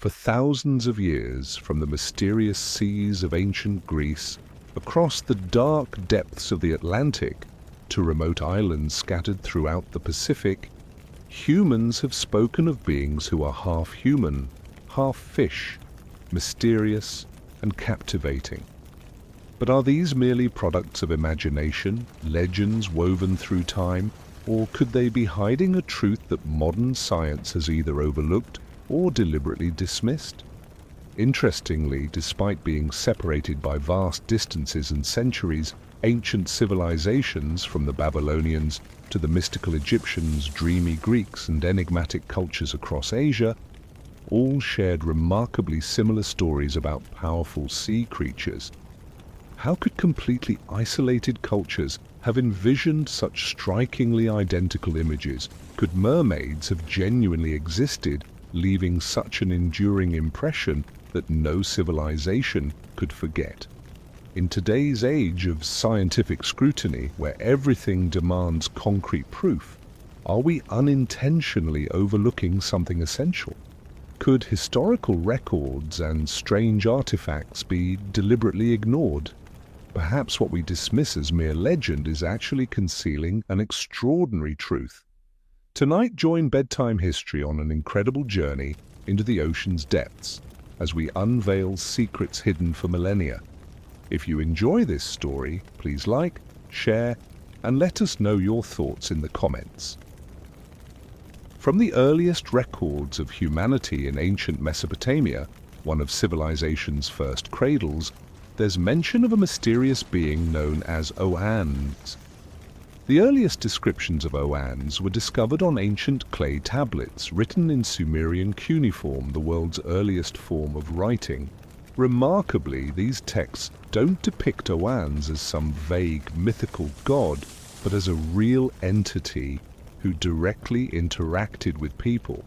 For thousands of years, from the mysterious seas of ancient Greece, across the dark depths of the Atlantic, to remote islands scattered throughout the Pacific, humans have spoken of beings who are half human, half fish, mysterious and captivating. But are these merely products of imagination, legends woven through time, or could they be hiding a truth that modern science has either overlooked or deliberately dismissed? Interestingly, despite being separated by vast distances and centuries, ancient civilizations, from the Babylonians to the mystical Egyptians, dreamy Greeks, and enigmatic cultures across Asia, all shared remarkably similar stories about powerful sea creatures. How could completely isolated cultures have envisioned such strikingly identical images? Could mermaids have genuinely existed, leaving such an enduring impression that no civilization could forget? In today's age of scientific scrutiny, where everything demands concrete proof, are we unintentionally overlooking something essential? Could historical records and strange artifacts be deliberately ignored? Perhaps what we dismiss as mere legend is actually concealing an extraordinary truth. Tonight, join Bedtime History on an incredible journey into the ocean's depths as we unveil secrets hidden for millennia. If you enjoy this story, please like, share, and let us know your thoughts in the comments. From the earliest records of humanity in ancient Mesopotamia, one of civilization's first cradles, there's mention of a mysterious being known as Oannes. The earliest descriptions of Oannes were discovered on ancient clay tablets written in Sumerian cuneiform, the world's earliest form of writing. Remarkably, these texts don't depict Oannes as some vague mythical god, but as a real entity who directly interacted with people.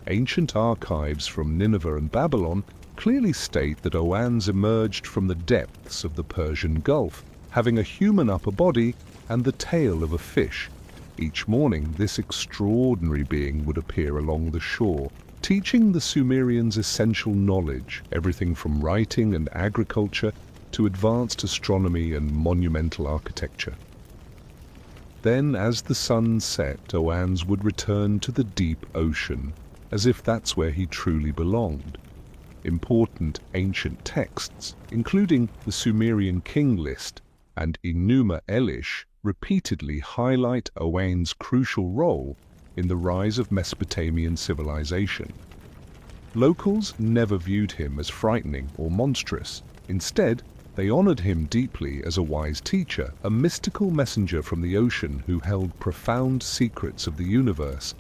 Ancient archives from Nineveh and Babylon clearly state that Oannes emerged from the depths of the Persian Gulf, having a human upper body and the tail of a fish. Each morning, this extraordinary being would appear along the shore, teaching the Sumerians essential knowledge, everything from writing and agriculture to advanced astronomy and monumental architecture. Then, as the sun set, Oannes would return to the deep ocean, as if that's where he truly belonged. Important ancient texts, including the Sumerian King List and Enuma Elish, repeatedly highlight Oannes' crucial role in the rise of Mesopotamian civilization. Locals never viewed him as frightening or monstrous. Instead, they honored him deeply as a wise teacher, a mystical messenger from the ocean who held profound secrets of the universe.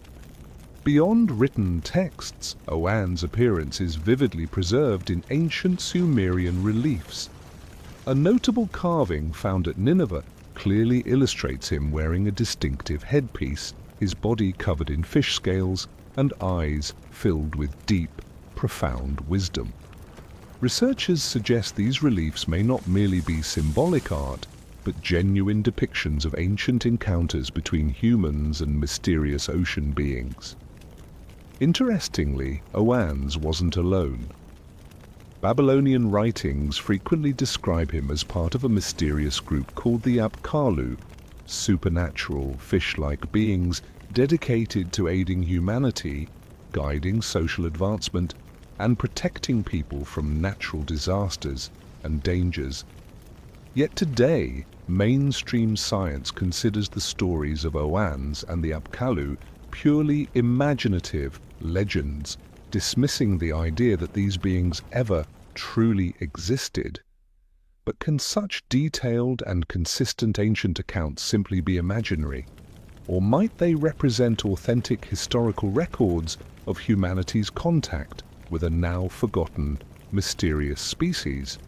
Beyond written texts, Oannes' appearance is vividly preserved in ancient Sumerian reliefs. A notable carving found at Nineveh clearly illustrates him wearing a distinctive headpiece, his body covered in fish scales and eyes filled with deep, profound wisdom. Researchers suggest these reliefs may not merely be symbolic art, but genuine depictions of ancient encounters between humans and mysterious ocean beings. Interestingly, Oannes wasn't alone. Babylonian writings frequently describe him as part of a mysterious group called the Apkallu, supernatural, fish-like beings dedicated to aiding humanity, guiding social advancement, and protecting people from natural disasters and dangers. Yet today, mainstream science considers the stories of Oannes and the Apkallu purely imaginative legends, dismissing the idea that these beings ever truly existed. But can such detailed and consistent ancient accounts simply be imaginary? Or might they represent authentic historical records of humanity's contact with a now-forgotten, mysterious species?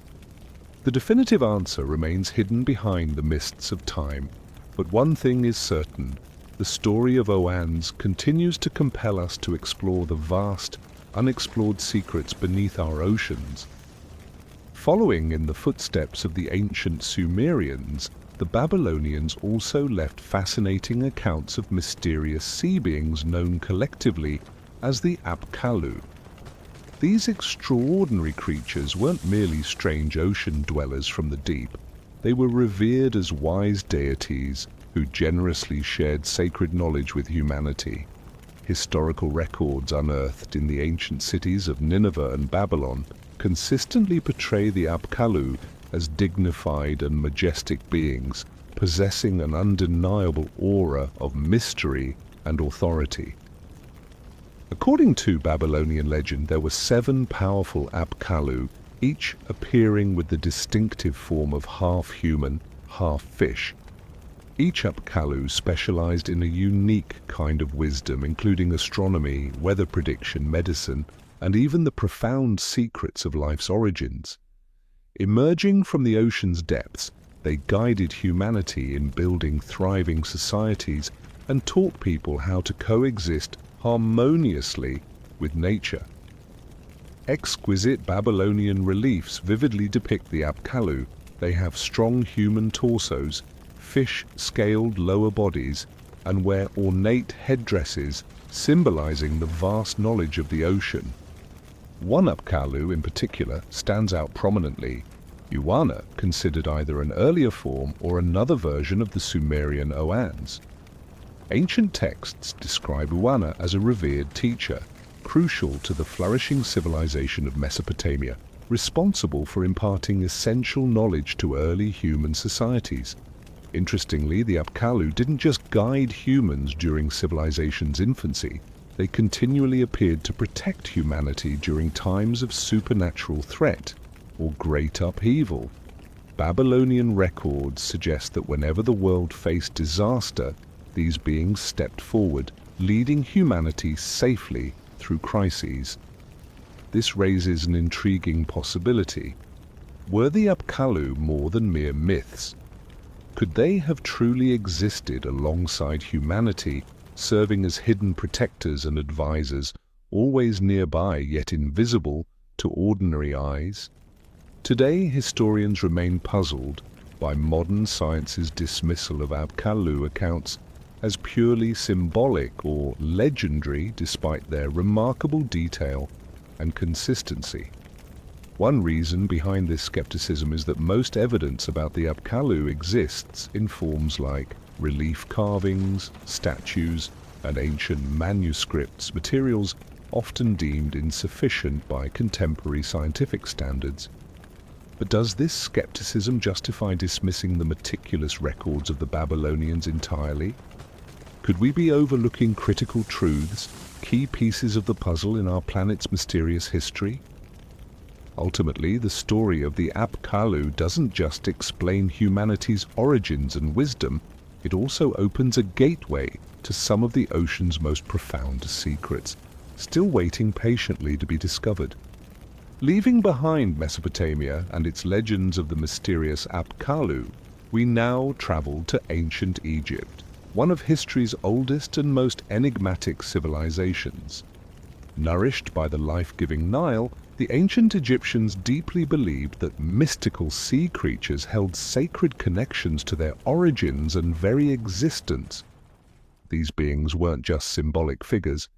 The definitive answer remains hidden behind the mists of time, but one thing is certain: the story of Oannes continues to compel us to explore the vast, unexplored secrets beneath our oceans. Following in the footsteps of the ancient Sumerians, the Babylonians also left fascinating accounts of mysterious sea beings known collectively as the Apkallu. These extraordinary creatures weren't merely strange ocean dwellers from the deep. They were revered as wise deities who generously shared sacred knowledge with humanity. Historical records unearthed in the ancient cities of Nineveh and Babylon consistently portray the Apkallu as dignified and majestic beings, possessing an undeniable aura of mystery and authority. According to Babylonian legend, there were 7 powerful Apkallu, each appearing with the distinctive form of half-human, half-fish. Each Apkallu specialized in a unique kind of wisdom, including astronomy, weather prediction, medicine, and even the profound secrets of life's origins. Emerging from the ocean's depths, they guided humanity in building thriving societies and taught people how to coexist harmoniously with nature. Exquisite Babylonian reliefs vividly depict the Apkallu. They have strong human torsos, fish-scaled lower bodies, and wear ornate headdresses symbolizing the vast knowledge of the ocean. One Apkallu in particular stands out prominently. Yuana, considered either an earlier form or another version of the Sumerian Oans. Ancient texts describe Yuana as a revered teacher, crucial to the flourishing civilization of Mesopotamia, responsible for imparting essential knowledge to early human societies. Interestingly, the Apkallu didn't just guide humans during civilization's infancy. They continually appeared to protect humanity during times of supernatural threat or great upheaval. Babylonian records suggest that whenever the world faced disaster, these beings stepped forward, leading humanity safely through crises. This raises an intriguing possibility. Were the Apkallu more than mere myths? Could they have truly existed alongside humanity, serving as hidden protectors and advisors, always nearby yet invisible to ordinary eyes? Today, historians remain puzzled by modern science's dismissal of Apkallu accounts as purely symbolic or legendary, despite their remarkable detail and consistency. One reason behind this skepticism is that most evidence about the Apkallu exists in forms like relief carvings, statues, and ancient manuscripts, materials often deemed insufficient by contemporary scientific standards. But does this skepticism justify dismissing the meticulous records of the Babylonians entirely? Could we be overlooking critical truths, key pieces of the puzzle in our planet's mysterious history? Ultimately, the story of the Apkallu doesn't just explain humanity's origins and wisdom, it also opens a gateway to some of the ocean's most profound secrets, still waiting patiently to be discovered. Leaving behind Mesopotamia and its legends of the mysterious Apkallu, we now travel to ancient Egypt, one of history's oldest and most enigmatic civilizations. Nourished by the life-giving Nile, the ancient Egyptians deeply believed that mystical sea creatures held sacred connections to their origins and very existence. These beings weren't just symbolic figures.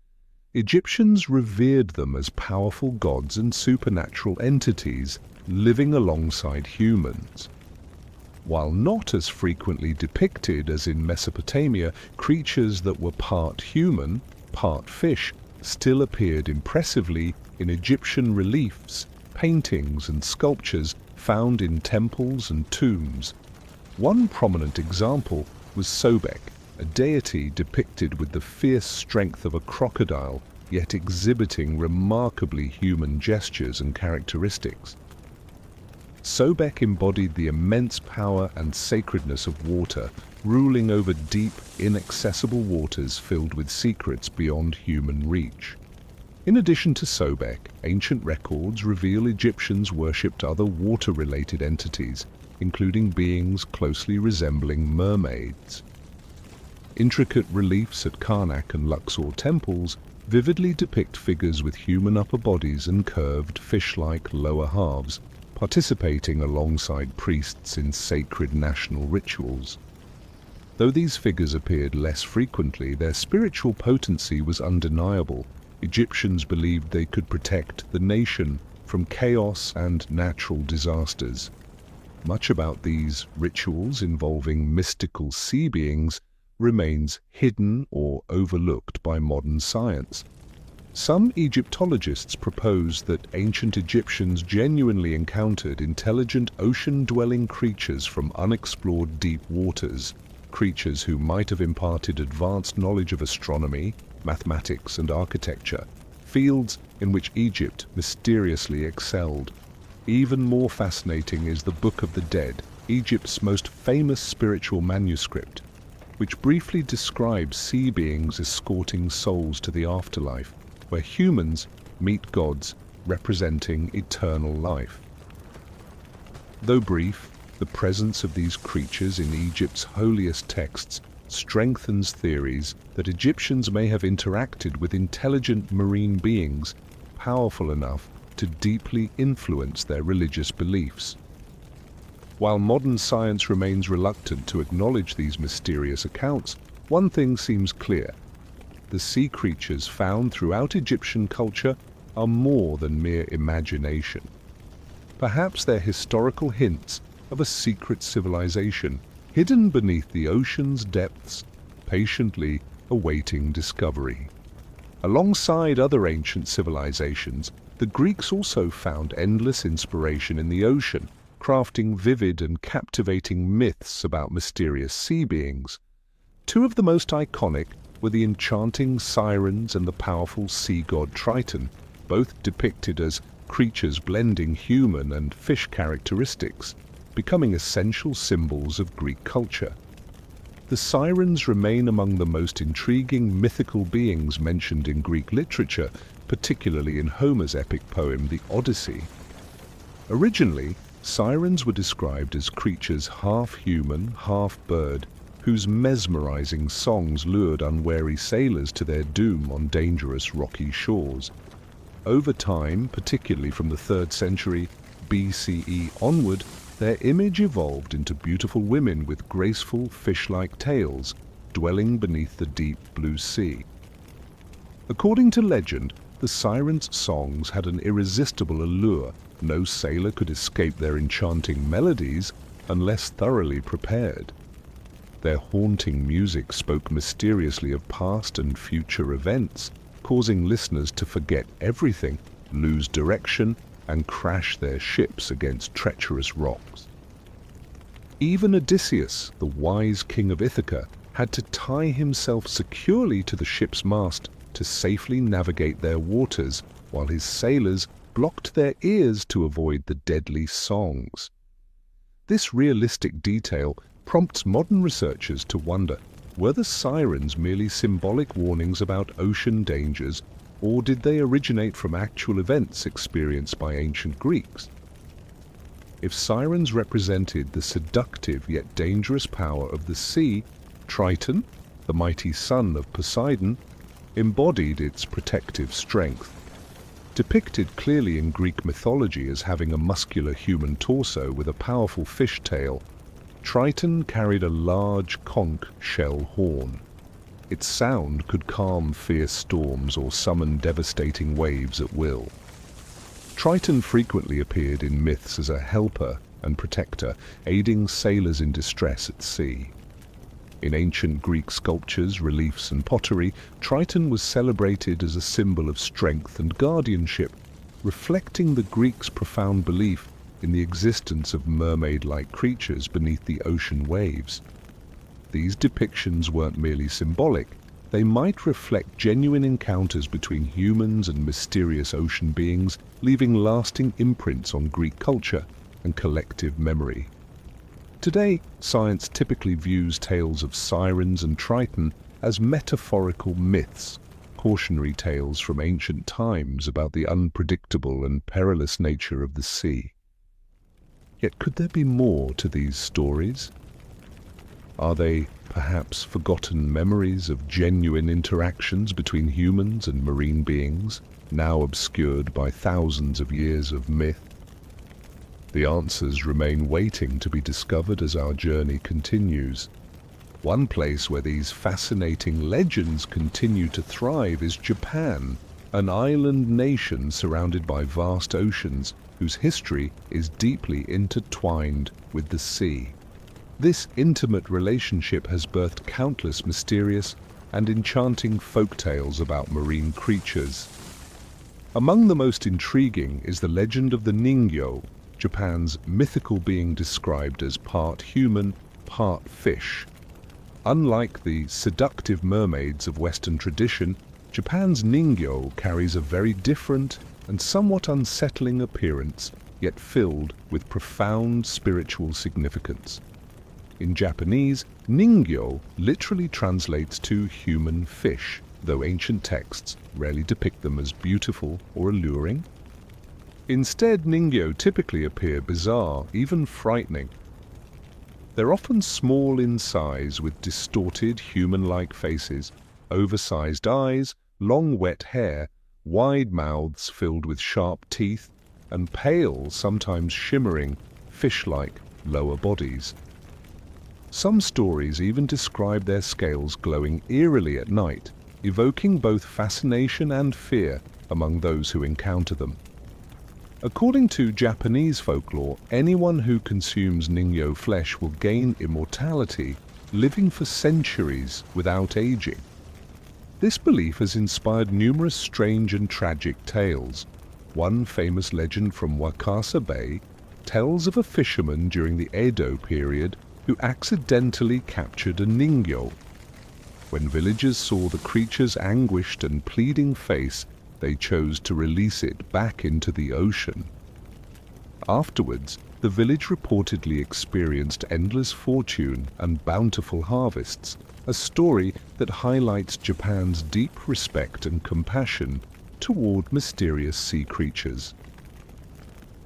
Egyptians revered them as powerful gods and supernatural entities living alongside humans. While not as frequently depicted as in Mesopotamia, creatures that were part human, part fish, still appeared impressively in Egyptian reliefs, paintings and sculptures found in temples and tombs. One prominent example was Sobek, a deity depicted with the fierce strength of a crocodile, yet exhibiting remarkably human gestures and characteristics. Sobek embodied the immense power and sacredness of water, ruling over deep, inaccessible waters filled with secrets beyond human reach. In addition to Sobek, ancient records reveal Egyptians worshipped other water-related entities, including beings closely resembling mermaids. Intricate reliefs at Karnak and Luxor temples vividly depict figures with human upper bodies and curved fish-like lower halves, participating alongside priests in sacred national rituals. Though these figures appeared less frequently, their spiritual potency was undeniable, Egyptians believed they could protect the nation from chaos and natural disasters. Much about these rituals involving mystical sea beings remains hidden or overlooked by modern science. Some Egyptologists propose that ancient Egyptians genuinely encountered intelligent ocean-dwelling creatures from unexplored deep waters, creatures who might have imparted advanced knowledge of astronomy, mathematics, and architecture, fields in which Egypt mysteriously excelled. Even more fascinating is the Book of the Dead, Egypt's most famous spiritual manuscript, which briefly describes sea beings escorting souls to the afterlife, where humans meet gods representing eternal life. Though brief, the presence of these creatures in Egypt's holiest texts strengthens theories that Egyptians may have interacted with intelligent marine beings powerful enough to deeply influence their religious beliefs. While modern science remains reluctant to acknowledge these mysterious accounts, one thing seems clear. The sea creatures found throughout Egyptian culture are more than mere imagination. Perhaps they're historical hints of a secret civilization hidden beneath the ocean's depths, patiently awaiting discovery. Alongside other ancient civilizations, the Greeks also found endless inspiration in the ocean, crafting vivid and captivating myths about mysterious sea beings. Two of the most iconic were the enchanting sirens and the powerful sea god Triton, both depicted as creatures blending human and fish characteristics, becoming essential symbols of Greek culture. The sirens remain among the most intriguing mythical beings mentioned in Greek literature, particularly in Homer's epic poem, the Odyssey. Originally, sirens were described as creatures half human, half bird, whose mesmerizing songs lured unwary sailors to their doom on dangerous rocky shores. Over time, particularly from the 3rd century BCE onward, their image evolved into beautiful women with graceful fish-like tails, dwelling beneath the deep blue sea. According to legend, the sirens' songs had an irresistible allure. No sailor could escape their enchanting melodies unless thoroughly prepared. Their haunting music spoke mysteriously of past and future events, causing listeners to forget everything, lose direction, and crash their ships against treacherous rocks. Even Odysseus, the wise king of Ithaca, had to tie himself securely to the ship's mast to safely navigate their waters, while his sailors blocked their ears to avoid the deadly songs. This realistic detail prompts modern researchers to wonder, were the sirens merely symbolic warnings about ocean dangers, or did they originate from actual events experienced by ancient Greeks? If sirens represented the seductive yet dangerous power of the sea, Triton, the mighty son of Poseidon, embodied its protective strength. Depicted clearly in Greek mythology as having a muscular human torso with a powerful fish tail, Triton carried a large conch shell horn. Its sound could calm fierce storms or summon devastating waves at will. Triton frequently appeared in myths as a helper and protector, aiding sailors in distress at sea. In ancient Greek sculptures, reliefs, and pottery, Triton was celebrated as a symbol of strength and guardianship, reflecting the Greeks' profound belief in the existence of mermaid-like creatures beneath the ocean waves. These depictions weren't merely symbolic. They might reflect genuine encounters between humans and mysterious ocean beings, leaving lasting imprints on Greek culture and collective memory. Today, science typically views tales of sirens and Triton as metaphorical myths, cautionary tales from ancient times about the unpredictable and perilous nature of the sea. Yet could there be more to these stories? Are they perhaps forgotten memories of genuine interactions between humans and marine beings, now obscured by thousands of years of myth? The answers remain waiting to be discovered as our journey continues. One place where these fascinating legends continue to thrive is Japan, an island nation surrounded by vast oceans whose history is deeply intertwined with the sea. This intimate relationship has birthed countless mysterious and enchanting folk tales about marine creatures. Among the most intriguing is the legend of the Ningyo, Japan's mythical being described as part human, part fish. Unlike the seductive mermaids of Western tradition, Japan's Ningyo carries a very different and somewhat unsettling appearance, yet filled with profound spiritual significance. In Japanese, Ningyo literally translates to human fish, though ancient texts rarely depict them as beautiful or alluring. Instead, Ningyo typically appear bizarre, even frightening. They're often small in size with distorted human-like faces, oversized eyes, long wet hair, wide mouths filled with sharp teeth, and pale, sometimes shimmering, fish-like lower bodies. Some stories even describe their scales glowing eerily at night, evoking both fascination and fear among those who encounter them. According to Japanese folklore, anyone who consumes Ningyo flesh will gain immortality, living for centuries without aging. This belief has inspired numerous strange and tragic tales. One famous legend from Wakasa Bay tells of a fisherman during the Edo period who accidentally captured a Ningyo. When villagers saw the creature's anguished and pleading face, they chose to release it back into the ocean. Afterwards, the village reportedly experienced endless fortune and bountiful harvests, a story that highlights Japan's deep respect and compassion toward mysterious sea creatures.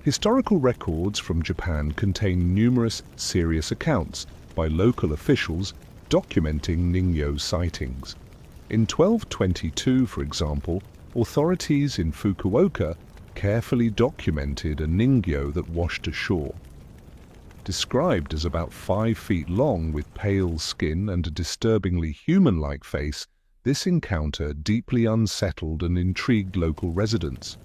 Historical records from Japan contain numerous serious accounts by local officials documenting Ningyo sightings. In 1222, for example, authorities in Fukuoka carefully documented a Ningyo that washed ashore. Described as about 5 feet long with pale skin and a disturbingly human-like face, this encounter deeply unsettled and intrigued local residents.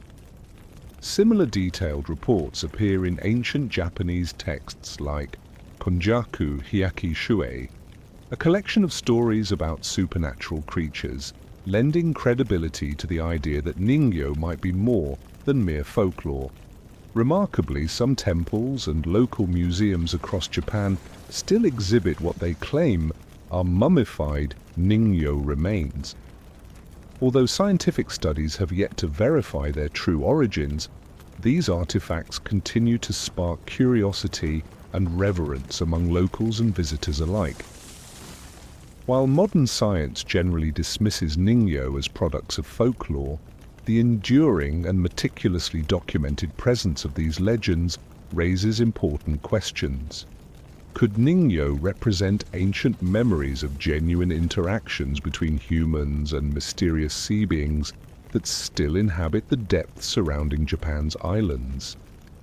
Similar detailed reports appear in ancient Japanese texts like Konjaku Hyaki Shuei, a collection of stories about supernatural creatures, lending credibility to the idea that Ningyo might be more than mere folklore. Remarkably, some temples and local museums across Japan still exhibit what they claim are mummified Ningyo remains. Although scientific studies have yet to verify their true origins, these artifacts continue to spark curiosity and reverence among locals and visitors alike. While modern science generally dismisses Ningyo as products of folklore, the enduring and meticulously documented presence of these legends raises important questions. Could Ningyo represent ancient memories of genuine interactions between humans and mysterious sea beings that still inhabit the depths surrounding Japan's islands?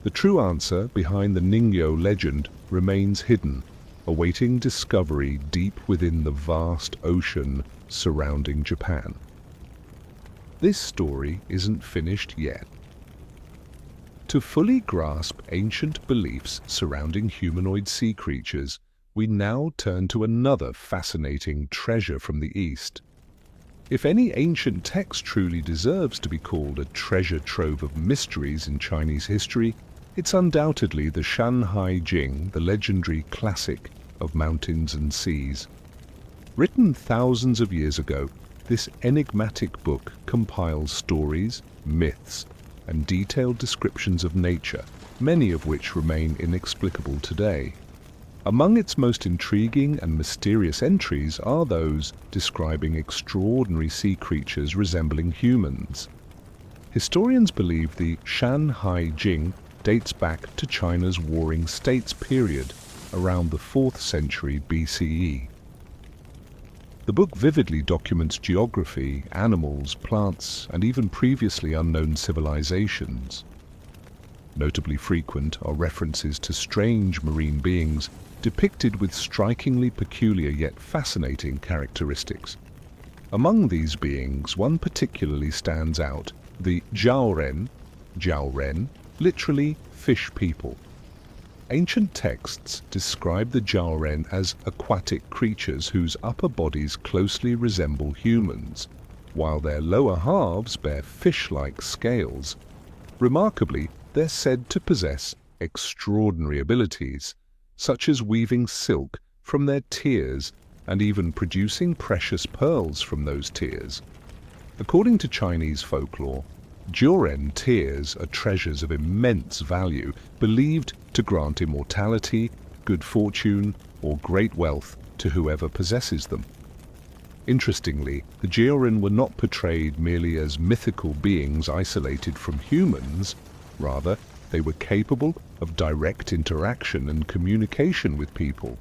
The true answer behind the Ningyo legend remains hidden, awaiting discovery deep within the vast ocean surrounding Japan. This story isn't finished yet. To fully grasp ancient beliefs surrounding humanoid sea creatures, we now turn to another fascinating treasure from the East. If any ancient text truly deserves to be called a treasure trove of mysteries in Chinese history, it's undoubtedly the Shanhai Jing, the legendary classic of mountains and seas. Written thousands of years ago, this enigmatic book compiles stories, myths, and detailed descriptions of nature, many of which remain inexplicable today. Among its most intriguing and mysterious entries are those describing extraordinary sea creatures resembling humans. Historians believe the Shanhai Jing dates back to China's Warring States period, around the 4th century BCE. The book vividly documents geography, animals, plants, and even previously unknown civilizations. Notably frequent are references to strange marine beings depicted with strikingly peculiar yet fascinating characteristics. Among these beings, one particularly stands out, the jiaoren, literally fish people. Ancient texts describe the jiaoren as aquatic creatures whose upper bodies closely resemble humans, while their lower halves bear fish-like scales. Remarkably, they're said to possess extraordinary abilities, such as weaving silk from their tears and even producing precious pearls from those tears. According to Chinese folklore, jiaoren tears are treasures of immense value, believed to grant immortality, good fortune, or great wealth to whoever possesses them. Interestingly, the jiaoren were not portrayed merely as mythical beings isolated from humans. Rather, they were capable of direct interaction and communication with people.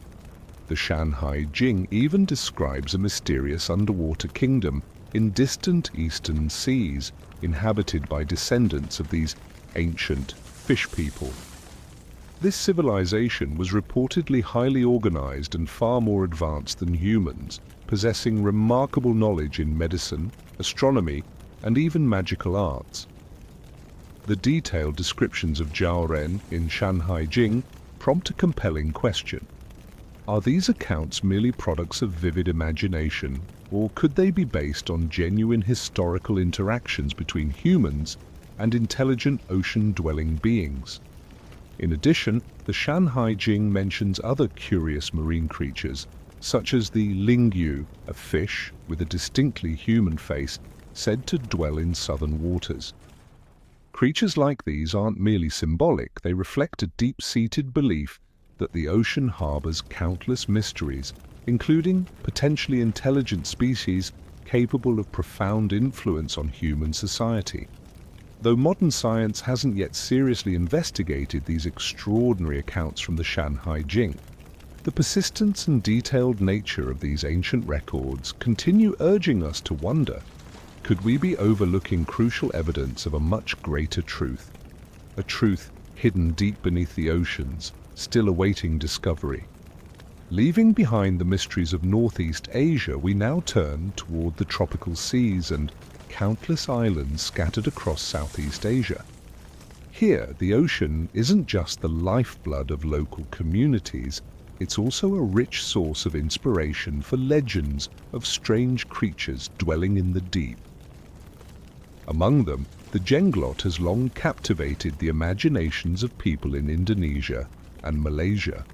The Shanhai Jing even describes a mysterious underwater kingdom in distant eastern seas, inhabited by descendants of these ancient fish people. This civilization was reportedly highly organized and far more advanced than humans, possessing remarkable knowledge in medicine, astronomy, and even magical arts. The detailed descriptions of jiaoren in Shanhai Jing prompt a compelling question. Are these accounts merely products of vivid imagination, or could they be based on genuine historical interactions between humans and intelligent ocean-dwelling beings? In addition, the Shanhai Jing mentions other curious marine creatures, such as the lingyu, a fish with a distinctly human face said to dwell in southern waters. Creatures like these aren't merely symbolic, they reflect a deep-seated belief that the ocean harbors countless mysteries, including potentially intelligent species capable of profound influence on human society. Though modern science hasn't yet seriously investigated these extraordinary accounts from the Shanhai Jing, the persistence and detailed nature of these ancient records continue urging us to wonder, could we be overlooking crucial evidence of a much greater truth? A truth hidden deep beneath the oceans, still awaiting discovery. Leaving behind the mysteries of Northeast Asia, we now turn toward the tropical seas and countless islands scattered across Southeast Asia. Here, the ocean isn't just the lifeblood of local communities, it's also a rich source of inspiration for legends of strange creatures dwelling in the deep. Among them, the jenglot has long captivated the imaginations of people in Indonesia and Malaysia.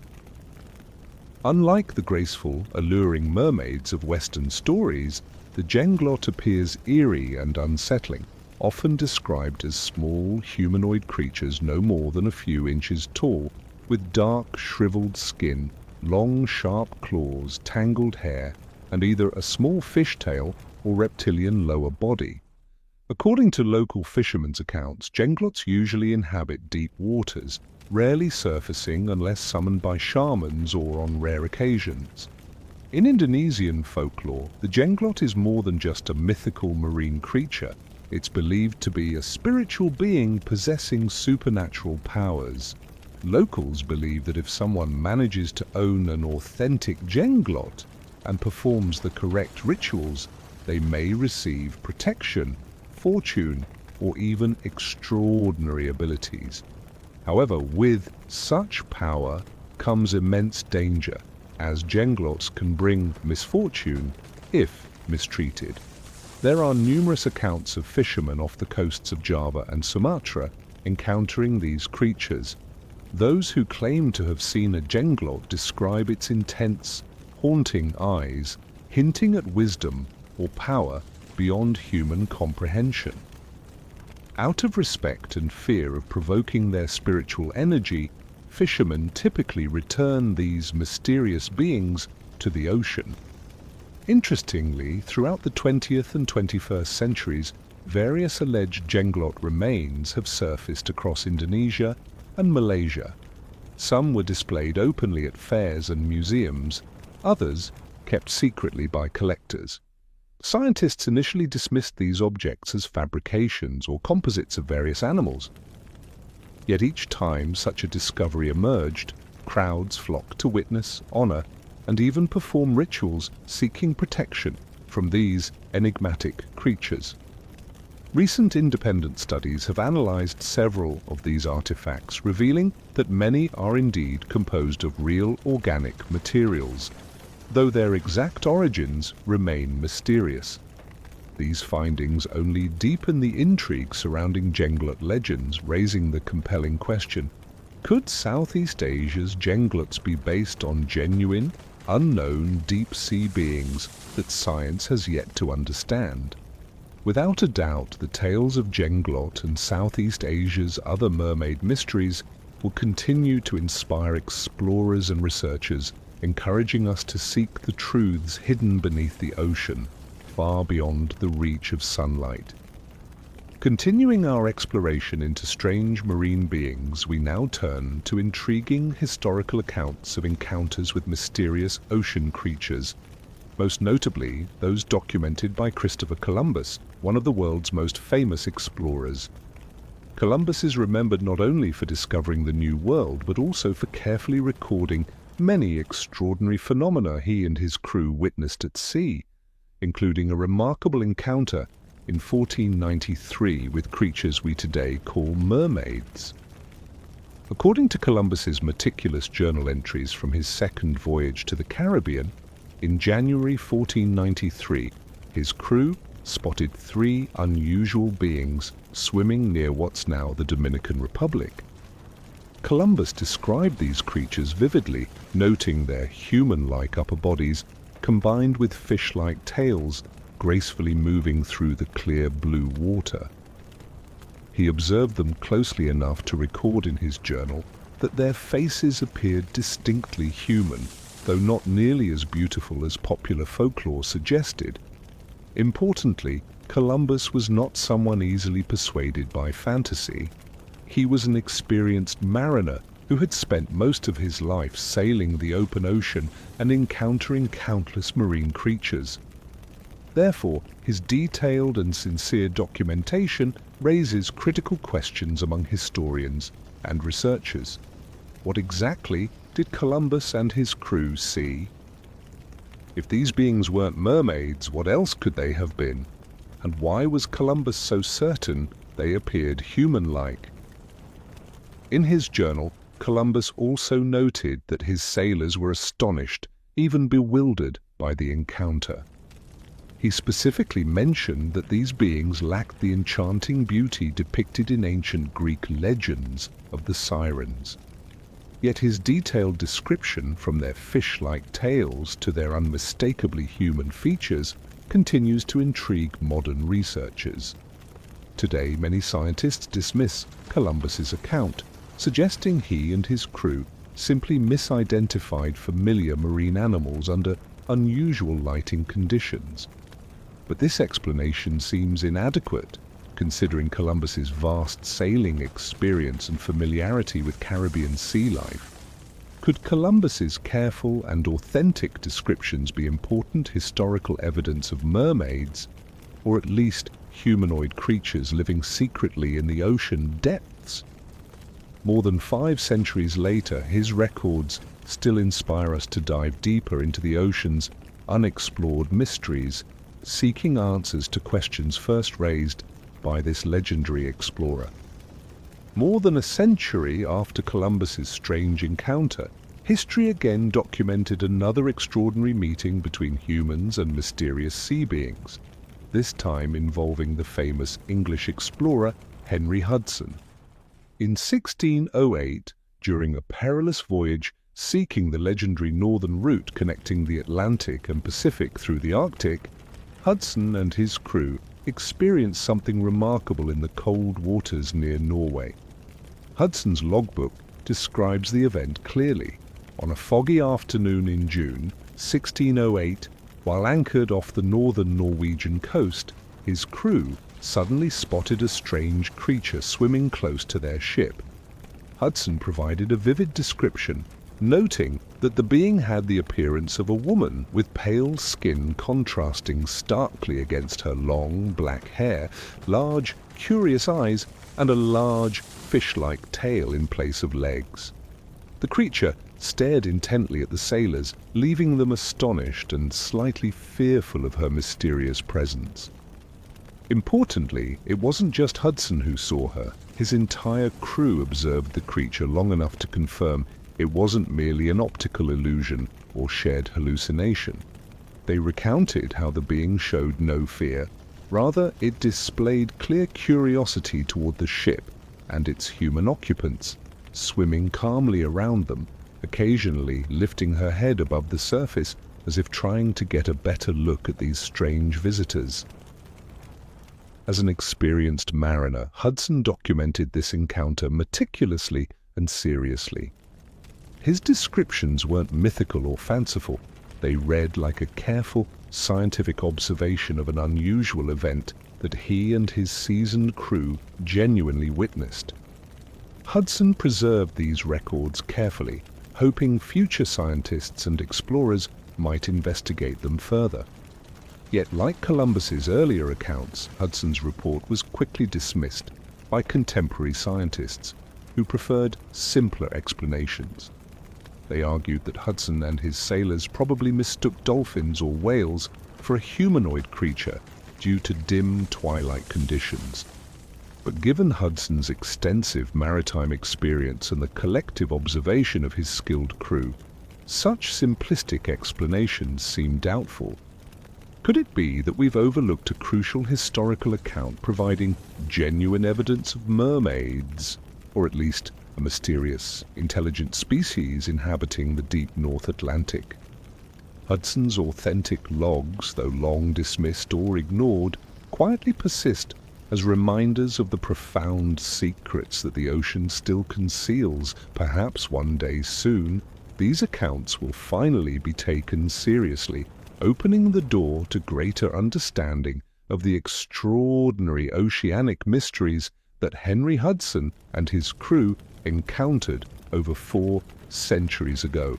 Unlike the graceful, alluring mermaids of Western stories, the jenglot appears eerie and unsettling, often described as small, humanoid creatures no more than a few inches tall, with dark, shriveled skin, long, sharp claws, tangled hair, and either a small fishtail or reptilian lower body. According to local fishermen's accounts, jenglots usually inhabit deep waters, rarely surfacing unless summoned by shamans or on rare occasions. In Indonesian folklore, the jenglot is more than just a mythical marine creature. It's believed to be a spiritual being possessing supernatural powers. Locals believe that if someone manages to own an authentic jenglot and performs the correct rituals, they may receive protection, fortune, or even extraordinary abilities. However, with such power comes immense danger, as jenglots can bring misfortune if mistreated. There are numerous accounts of fishermen off the coasts of Java and Sumatra encountering these creatures. Those who claim to have seen a jenglot describe its intense, haunting eyes, hinting at wisdom or power beyond human comprehension. Out of respect and fear of provoking their spiritual energy, fishermen typically return these mysterious beings to the ocean. Interestingly, throughout the 20th and 21st centuries, various alleged jenglot remains have surfaced across Indonesia and Malaysia. Some were displayed openly at fairs and museums, others kept secretly by collectors. Scientists initially dismissed these objects as fabrications or composites of various animals. Yet each time such a discovery emerged, crowds flocked to witness, honor, and even perform rituals seeking protection from these enigmatic creatures. Recent independent studies have analyzed several of these artifacts, revealing that many are indeed composed of real organic materials, though their exact origins remain mysterious. These findings only deepen the intrigue surrounding Jenglot legends, raising the compelling question: could Southeast Asia's Jenglots be based on genuine, unknown deep-sea beings that science has yet to understand? Without a doubt, the tales of Jenglot and Southeast Asia's other mermaid mysteries will continue to inspire explorers and researchers, encouraging us to seek the truths hidden beneath the ocean, far beyond the reach of sunlight. Continuing our exploration into strange marine beings, we now turn to intriguing historical accounts of encounters with mysterious ocean creatures, most notably those documented by Christopher Columbus, one of the world's most famous explorers. Columbus is remembered not only for discovering the New World, but also for carefully recording many extraordinary phenomena he and his crew witnessed at sea, including a remarkable encounter in 1493 with creatures we today call mermaids. According to Columbus's meticulous journal entries from his second voyage to the Caribbean, in January 1493, his crew spotted 3 unusual beings swimming near what's now the Dominican Republic. Columbus described these creatures vividly, noting their human-like upper bodies combined with fish-like tails gracefully moving through the clear blue water. He observed them closely enough to record in his journal that their faces appeared distinctly human, though not nearly as beautiful as popular folklore suggested. Importantly, Columbus was not someone easily persuaded by fantasy. He was an experienced mariner who had spent most of his life sailing the open ocean and encountering countless marine creatures. Therefore, his detailed and sincere documentation raises critical questions among historians and researchers. What exactly did Columbus and his crew see? If these beings weren't mermaids, what else could they have been? And why was Columbus so certain they appeared human-like? In his journal, Columbus also noted that his sailors were astonished, even bewildered, by the encounter. He specifically mentioned that these beings lacked the enchanting beauty depicted in ancient Greek legends of the sirens. Yet his detailed description, from their fish-like tails to their unmistakably human features, continues to intrigue modern researchers. Today, many scientists dismiss Columbus's account, suggesting he and his crew simply misidentified familiar marine animals under unusual lighting conditions. But this explanation seems inadequate, considering Columbus's vast sailing experience and familiarity with Caribbean sea life. Could Columbus's careful and authentic descriptions be important historical evidence of mermaids, or at least humanoid creatures living secretly in the ocean depths? More than 5 centuries later, his records still inspire us to dive deeper into the ocean's unexplored mysteries, seeking answers to questions first raised by this legendary explorer. More than a century after Columbus's strange encounter, history again documented another extraordinary meeting between humans and mysterious sea beings, this time involving the famous English explorer Henry Hudson. In 1608, during a perilous voyage seeking the legendary northern route connecting the Atlantic and Pacific through the Arctic, Hudson and his crew experienced something remarkable in the cold waters near Norway. Hudson's logbook describes the event clearly. On a foggy afternoon in June 1608, while anchored off the northern Norwegian coast, his crew suddenly spotted a strange creature swimming close to their ship. Hudson provided a vivid description, noting that the being had the appearance of a woman with pale skin contrasting starkly against her long black hair, large, curious eyes, and a large, fish-like tail in place of legs. The creature stared intently at the sailors, leaving them astonished and slightly fearful of her mysterious presence. Importantly, it wasn't just Hudson who saw her. His entire crew observed the creature long enough to confirm it wasn't merely an optical illusion or shared hallucination. They recounted how the being showed no fear. Rather, it displayed clear curiosity toward the ship and its human occupants, swimming calmly around them, occasionally lifting her head above the surface as if trying to get a better look at these strange visitors. As an experienced mariner, Hudson documented this encounter meticulously and seriously. His descriptions weren't mythical or fanciful. They read like a careful, scientific observation of an unusual event that he and his seasoned crew genuinely witnessed. Hudson preserved these records carefully, hoping future scientists and explorers might investigate them further. Yet, like Columbus's earlier accounts, Hudson's report was quickly dismissed by contemporary scientists who preferred simpler explanations. They argued that Hudson and his sailors probably mistook dolphins or whales for a humanoid creature due to dim twilight conditions. But given Hudson's extensive maritime experience and the collective observation of his skilled crew, such simplistic explanations seem doubtful. Could it be that we've overlooked a crucial historical account providing genuine evidence of mermaids, or at least a mysterious, intelligent species inhabiting the deep North Atlantic? Hudson's authentic logs, though long dismissed or ignored, quietly persist as reminders of the profound secrets that the ocean still conceals. Perhaps one day soon, these accounts will finally be taken seriously, opening the door to greater understanding of the extraordinary oceanic mysteries that Henry Hudson and his crew encountered over 4 centuries ago.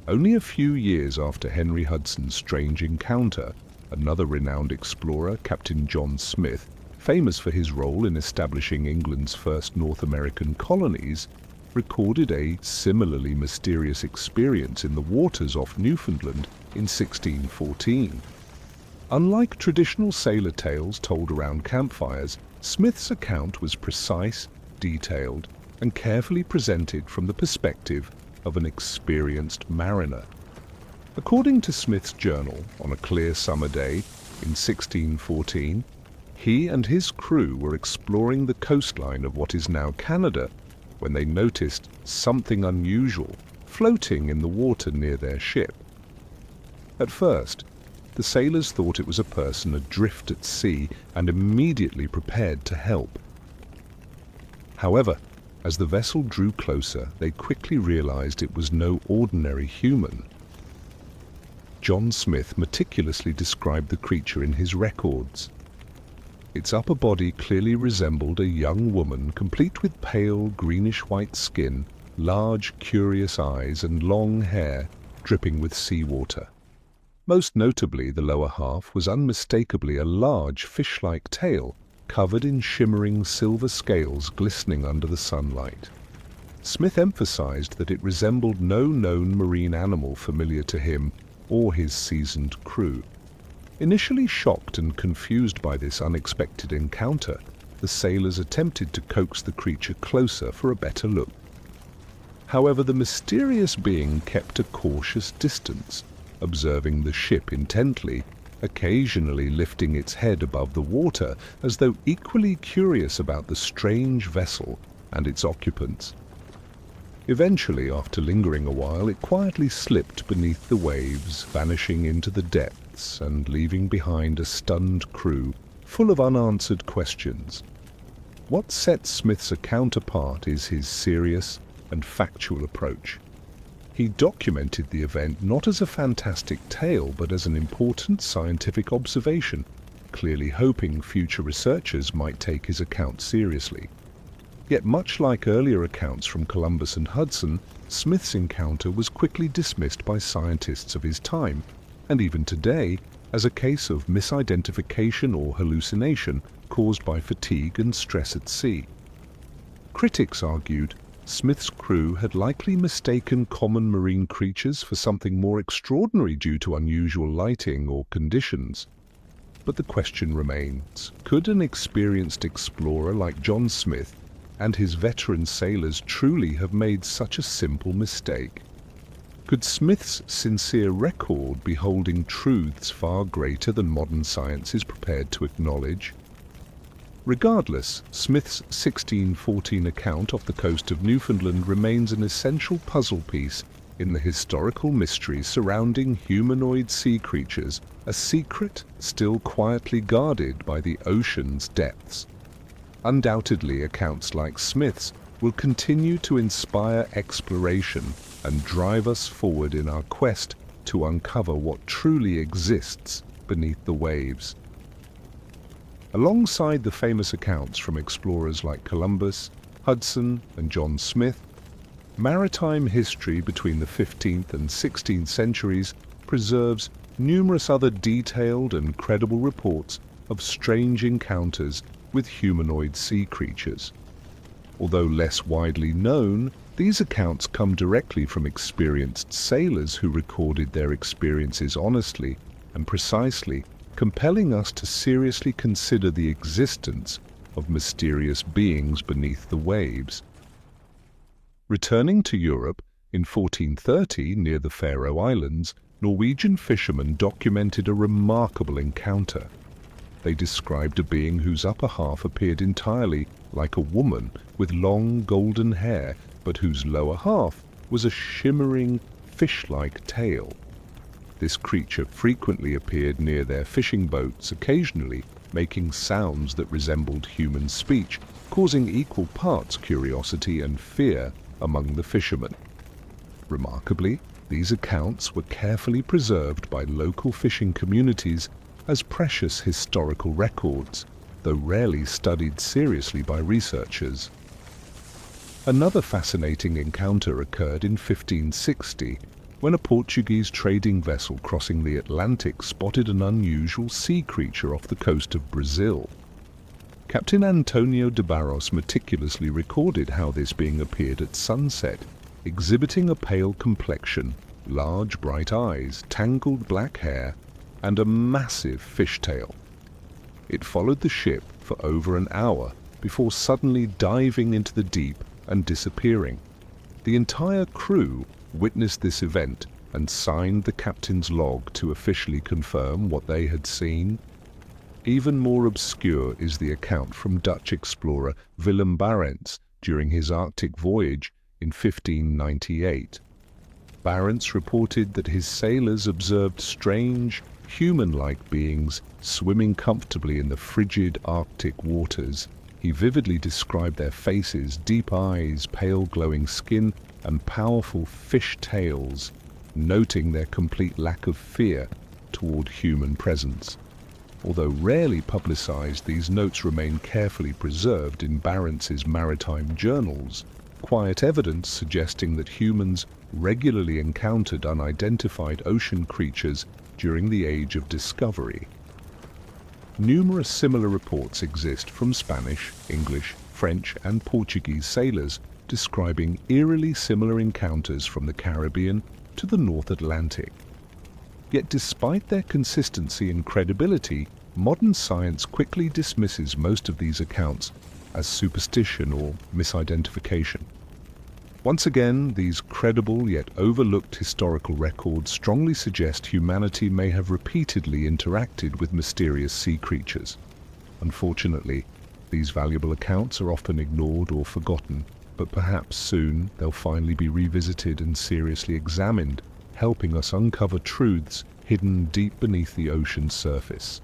Only a few years after Henry Hudson's strange encounter, another renowned explorer, Captain John Smith, famous for his role in establishing England's first North American colonies, recorded a similarly mysterious experience in the waters off Newfoundland in 1614. Unlike traditional sailor tales told around campfires, Smith's account was precise, detailed, and carefully presented from the perspective of an experienced mariner. According to Smith's journal, on a clear summer day in 1614, he and his crew were exploring the coastline of what is now Canada when they noticed something unusual floating in the water near their ship. At first, the sailors thought it was a person adrift at sea and immediately prepared to help. However, as the vessel drew closer, they quickly realized it was no ordinary human. John Smith meticulously described the creature in his records. Its upper body clearly resembled a young woman, complete with pale greenish-white skin, large, curious eyes, and long hair dripping with seawater. Most notably, the lower half was unmistakably a large fish-like tail, covered in shimmering silver scales glistening under the sunlight. Smith emphasized that it resembled no known marine animal familiar to him or his seasoned crew. Initially shocked and confused by this unexpected encounter, the sailors attempted to coax the creature closer for a better look. However, the mysterious being kept a cautious distance, observing the ship intently, occasionally lifting its head above the water as though equally curious about the strange vessel and its occupants. Eventually, after lingering a while, it quietly slipped beneath the waves, vanishing into the depths and leaving behind a stunned crew full of unanswered questions. What sets Smith's account apart is his serious and factual approach. He documented the event not as a fantastic tale, but as an important scientific observation, clearly hoping future researchers might take his account seriously. Yet much like earlier accounts from Columbus and Hudson, Smith's encounter was quickly dismissed by scientists of his time, and even today, as a case of misidentification or hallucination caused by fatigue and stress at sea. Critics argued Smith's crew had likely mistaken common marine creatures for something more extraordinary due to unusual lighting or conditions. But the question remains, could an experienced explorer like John Smith and his veteran sailors truly have made such a simple mistake? Could Smith's sincere record be holding truths far greater than modern science is prepared to acknowledge? Regardless, Smith's 1614 account off the coast of Newfoundland remains an essential puzzle piece in the historical mystery surrounding humanoid sea creatures, a secret still quietly guarded by the ocean's depths. Undoubtedly, accounts like Smith's will continue to inspire exploration and drive us forward in our quest to uncover what truly exists beneath the waves. Alongside the famous accounts from explorers like Columbus, Hudson, and John Smith, maritime history between the 15th and 16th centuries preserves numerous other detailed and credible reports of strange encounters with humanoid sea creatures. Although less widely known, these accounts come directly from experienced sailors who recorded their experiences honestly and precisely, compelling us to seriously consider the existence of mysterious beings beneath the waves. Returning to Europe, in 1430, near the Faroe Islands, Norwegian fishermen documented a remarkable encounter. They described a being whose upper half appeared entirely like a woman with long golden hair, but whose lower half was a shimmering, fish-like tail. This creature frequently appeared near their fishing boats, occasionally making sounds that resembled human speech, causing equal parts curiosity and fear among the fishermen. Remarkably, these accounts were carefully preserved by local fishing communities as precious historical records, though rarely studied seriously by researchers. Another fascinating encounter occurred in 1560, when a Portuguese trading vessel crossing the Atlantic spotted an unusual sea creature off the coast of Brazil. Captain Antonio de Barros meticulously recorded how this being appeared at sunset, exhibiting a pale complexion, large bright eyes, tangled black hair, and a massive fishtail. It followed the ship for over an hour before suddenly diving into the deep and disappearing. The entire crew witnessed this event and signed the captain's log to officially confirm what they had seen. Even more obscure is the account from Dutch explorer Willem Barents during his Arctic voyage in 1598. Barents reported that his sailors observed strange, human-like beings swimming comfortably in the frigid Arctic waters. He vividly described their faces, deep eyes, pale glowing skin, and powerful fish tails, noting their complete lack of fear toward human presence. Although rarely publicized, these notes remain carefully preserved in Barents's maritime journals, quiet evidence suggesting that humans regularly encountered unidentified ocean creatures during the Age of Discovery. Numerous similar reports exist from Spanish, English, French, and Portuguese sailors describing eerily similar encounters from the Caribbean to the North Atlantic. Yet despite their consistency and credibility, modern science quickly dismisses most of these accounts as superstition or misidentification. Once again, these credible yet overlooked historical records strongly suggest humanity may have repeatedly interacted with mysterious sea creatures. Unfortunately, these valuable accounts are often ignored or forgotten, but perhaps soon they'll finally be revisited and seriously examined, helping us uncover truths hidden deep beneath the ocean's surface.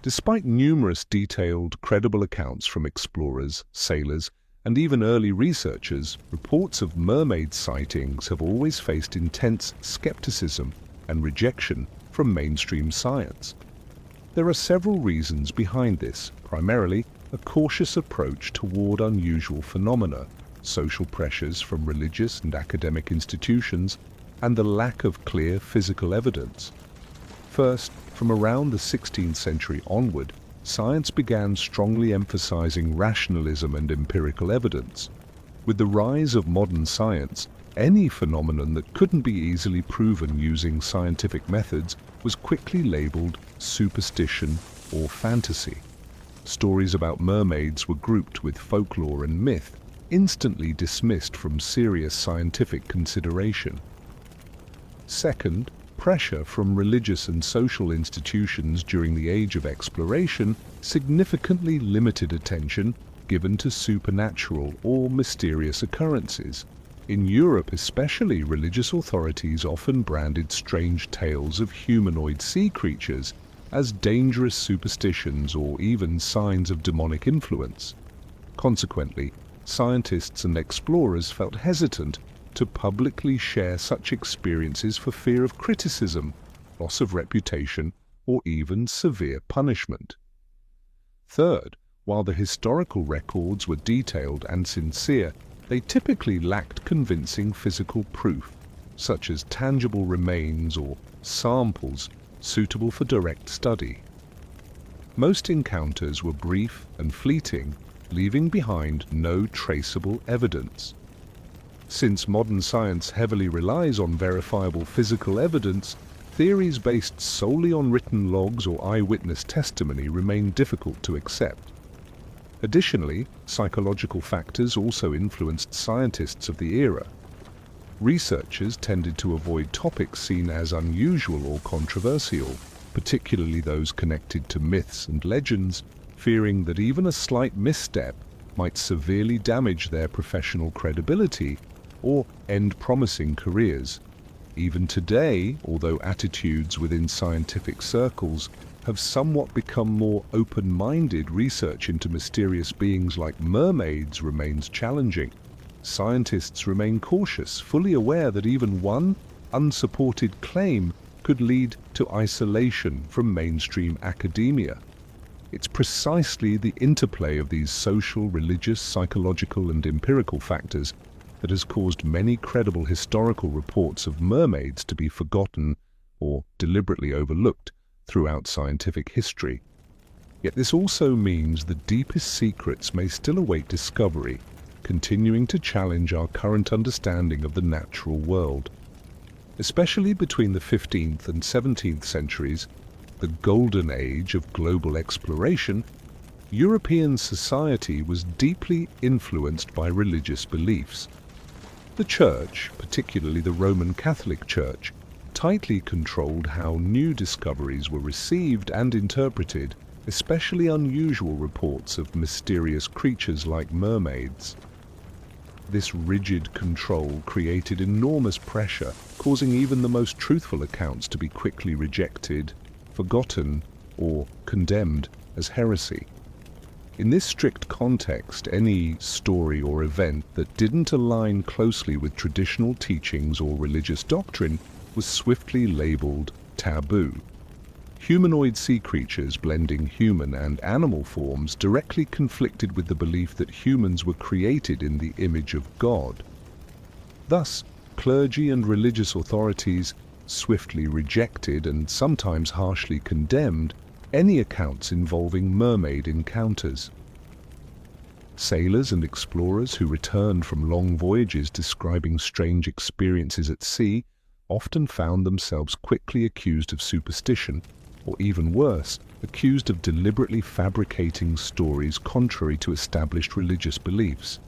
Despite numerous detailed, credible accounts from explorers, sailors, and even early researchers, reports of mermaid sightings have always faced intense skepticism and rejection from mainstream science. There are several reasons behind this, primarily a cautious approach toward unusual phenomena, social pressures from religious and academic institutions, and the lack of clear physical evidence. First, from around the 16th century onward, science began strongly emphasizing rationalism and empirical evidence. With the rise of modern science, any phenomenon that couldn't be easily proven using scientific methods was quickly labeled superstition or fantasy. Stories about mermaids were grouped with folklore and myth, instantly dismissed from serious scientific consideration. Second, pressure from religious and social institutions during the Age of Exploration significantly limited attention given to supernatural or mysterious occurrences. In Europe especially, religious authorities often branded strange tales of humanoid sea creatures as dangerous superstitions or even signs of demonic influence. Consequently, scientists and explorers felt hesitant to publicly share such experiences for fear of criticism, loss of reputation, or even severe punishment. Third, while the historical records were detailed and sincere, they typically lacked convincing physical proof, such as tangible remains or samples suitable for direct study. Most encounters were brief and fleeting, leaving behind no traceable evidence. Since modern science heavily relies on verifiable physical evidence, theories based solely on written logs or eyewitness testimony remain difficult to accept. Additionally, psychological factors also influenced scientists of the era. Researchers tended to avoid topics seen as unusual or controversial, particularly those connected to myths and legends, fearing that even a slight misstep might severely damage their professional credibility or end promising careers. Even today, although attitudes within scientific circles have somewhat become more open-minded, research into mysterious beings like mermaids remains challenging. Scientists remain cautious, fully aware that even one unsupported claim could lead to isolation from mainstream academia. It's precisely the interplay of these social, religious, psychological, and empirical factors that has caused many credible historical reports of mermaids to be forgotten or deliberately overlooked throughout scientific history. Yet this also means the deepest secrets may still await discovery, continuing to challenge our current understanding of the natural world. Especially between the 15th and 17th centuries, the golden age of global exploration, European society was deeply influenced by religious beliefs. The Church, particularly the Roman Catholic Church, tightly controlled how new discoveries were received and interpreted, especially unusual reports of mysterious creatures like mermaids. This rigid control created enormous pressure, causing even the most truthful accounts to be quickly rejected, forgotten, or condemned as heresy. In this strict context, any story or event that didn't align closely with traditional teachings or religious doctrine was swiftly labeled taboo. Humanoid sea creatures blending human and animal forms directly conflicted with the belief that humans were created in the image of God. Thus, clergy and religious authorities swiftly rejected and sometimes harshly condemned any accounts involving mermaid encounters. Sailors and explorers who returned from long voyages describing strange experiences at sea often found themselves quickly accused of superstition, or even worse, accused of deliberately fabricating stories contrary to established religious beliefs.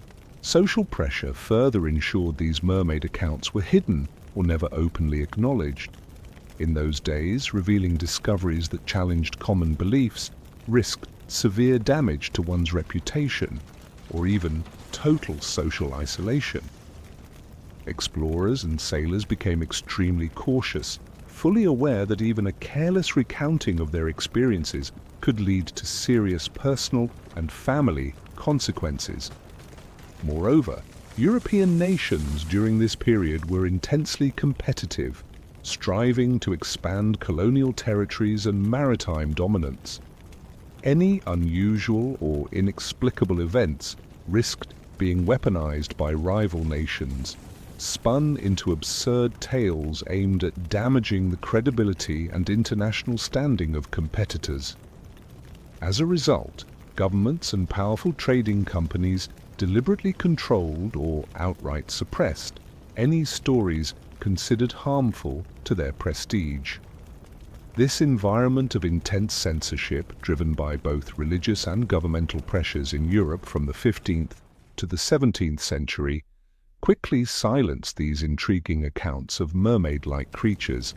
Social pressure further ensured these mermaid accounts were hidden or never openly acknowledged. In those days, revealing discoveries that challenged common beliefs risked severe damage to one's reputation, or even total social isolation. Explorers and sailors became extremely cautious, fully aware that even a careless recounting of their experiences could lead to serious personal and family consequences. Moreover, European nations during this period were intensely competitive, striving to expand colonial territories and maritime dominance. Any unusual or inexplicable events risked being weaponized by rival nations, spun into absurd tales aimed at damaging the credibility and international standing of competitors. As a result, governments and powerful trading companies deliberately controlled or outright suppressed any stories considered harmful to their prestige. This environment of intense censorship, driven by both religious and governmental pressures in Europe from the 15th to the 17th century, quickly silenced these intriguing accounts of mermaid-like creatures.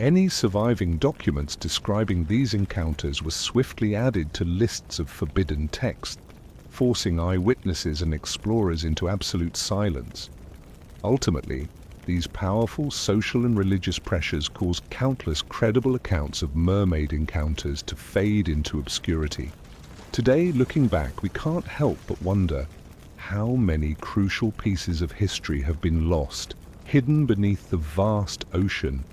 Any surviving documents describing these encounters were swiftly added to lists of forbidden texts, forcing eyewitnesses and explorers into absolute silence. Ultimately, these powerful social and religious pressures caused countless credible accounts of mermaid encounters to fade into obscurity. Today, looking back, we can't help but wonder how many crucial pieces of history have been lost, hidden beneath the vast ocean.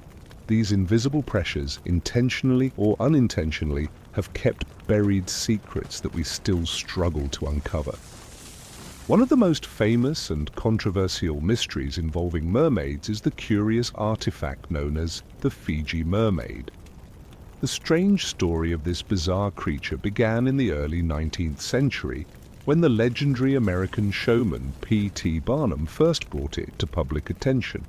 These invisible pressures, intentionally or unintentionally, have kept buried secrets that we still struggle to uncover. One of the most famous and controversial mysteries involving mermaids is the curious artifact known as the Fiji mermaid. The strange story of this bizarre creature began in the early 19th century, when the legendary American showman P.T. Barnum first brought it to public attention.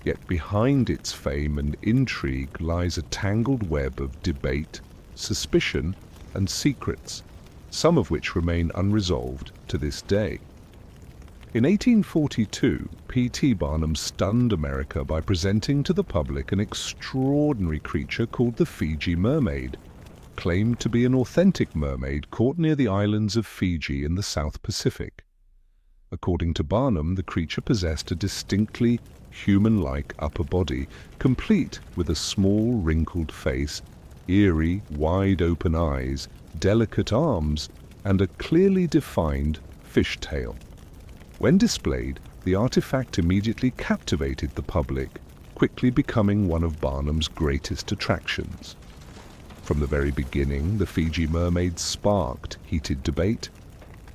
Yet behind its fame and intrigue lies a tangled web of debate, suspicion, and secrets, some of which remain unresolved to this day. In 1842, P.T. Barnum stunned America by presenting to the public an extraordinary creature called the Fiji mermaid, claimed to be an authentic mermaid caught near the islands of Fiji in the South Pacific. According to Barnum, the creature possessed a distinctly human-like upper body, complete with a small wrinkled face, eerie, wide-open eyes, delicate arms, and a clearly defined fishtail. When displayed, the artifact immediately captivated the public, quickly becoming one of Barnum's greatest attractions. From the very beginning, the Fiji mermaid sparked heated debate.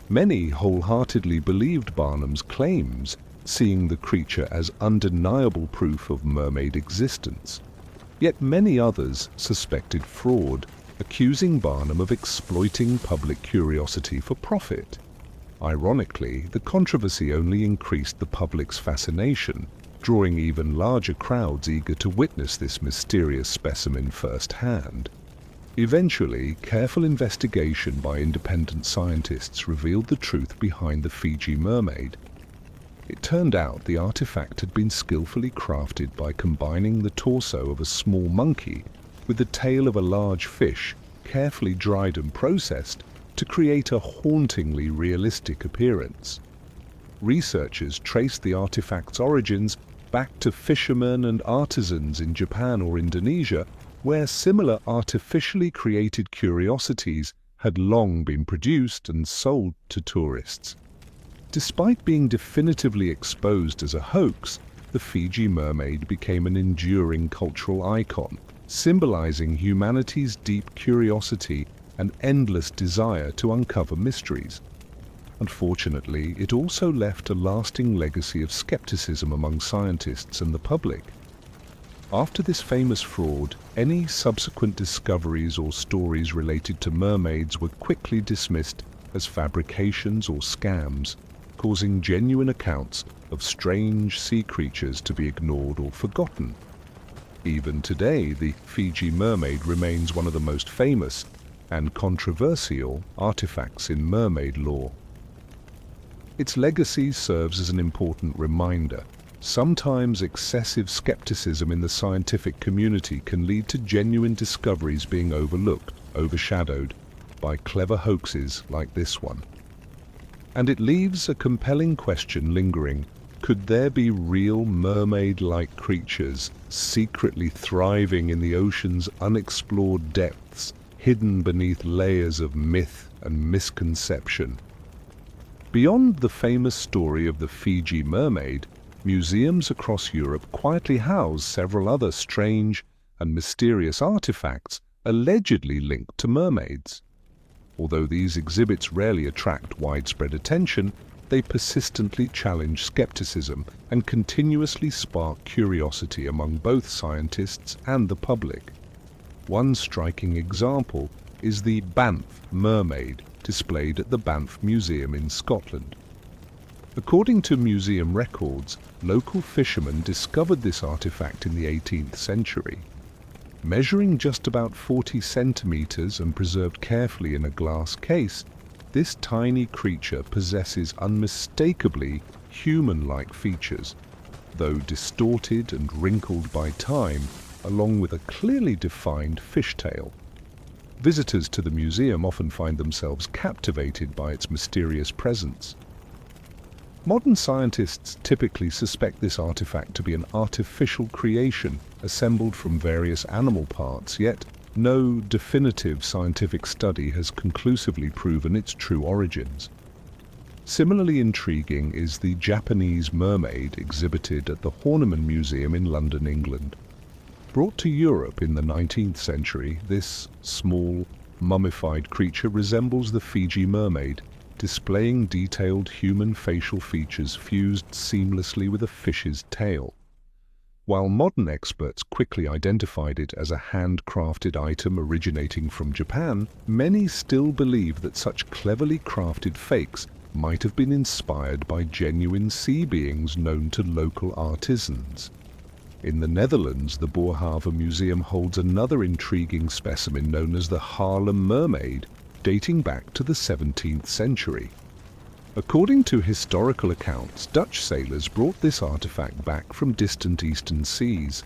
Many wholeheartedly believed Barnum's claims, seeing the creature as undeniable proof of mermaid existence. Yet many others suspected fraud, accusing Barnum of exploiting public curiosity for profit. Ironically, the controversy only increased the public's fascination, drawing even larger crowds eager to witness this mysterious specimen firsthand. Eventually, careful investigation by independent scientists revealed the truth behind the Fiji mermaid. It turned out the artifact had been skillfully crafted by combining the torso of a small monkey with the tail of a large fish, carefully dried and processed to create a hauntingly realistic appearance. Researchers traced the artifact's origins back to fishermen and artisans in Japan or Indonesia, where similar artificially created curiosities had long been produced and sold to tourists. Despite being definitively exposed as a hoax, the Fiji mermaid became an enduring cultural icon, symbolizing humanity's deep curiosity and endless desire to uncover mysteries. Unfortunately, it also left a lasting legacy of skepticism among scientists and the public. After this famous fraud, any subsequent discoveries or stories related to mermaids were quickly dismissed as fabrications or scams, causing genuine accounts of strange sea creatures to be ignored or forgotten. Even today, the Fiji mermaid remains one of the most famous and controversial artifacts in mermaid lore. Its legacy serves as an important reminder. Sometimes excessive skepticism in the scientific community can lead to genuine discoveries being overlooked, overshadowed by clever hoaxes like this one. And it leaves a compelling question lingering. Could there be real mermaid-like creatures secretly thriving in the ocean's unexplored depths, hidden beneath layers of myth and misconception? Beyond the famous story of the Fiji mermaid, museums across Europe quietly house several other strange and mysterious artifacts allegedly linked to mermaids. Although these exhibits rarely attract widespread attention, they persistently challenge skepticism and continuously spark curiosity among both scientists and the public. One striking example is the Banff mermaid, displayed at the Banff Museum in Scotland. According to museum records, local fishermen discovered this artifact in the 18th century. Measuring just about 40 centimeters and preserved carefully in a glass case, this tiny creature possesses unmistakably human-like features, though distorted and wrinkled by time, along with a clearly defined fishtail. Visitors to the museum often find themselves captivated by its mysterious presence. Modern scientists typically suspect this artifact to be an artificial creation assembled from various animal parts, yet no definitive scientific study has conclusively proven its true origins. Similarly intriguing is the Japanese mermaid exhibited at the Horniman Museum in London, England. Brought to Europe in the 19th century, this small, mummified creature resembles the Fiji mermaid, displaying detailed human facial features fused seamlessly with a fish's tail. While modern experts quickly identified it as a handcrafted item originating from Japan, many still believe that such cleverly crafted fakes might have been inspired by genuine sea beings known to local artisans. In the Netherlands, the Boerhaave Museum holds another intriguing specimen known as the Haarlem mermaid, dating back to the 17th century. According to historical accounts, Dutch sailors brought this artifact back from distant eastern seas.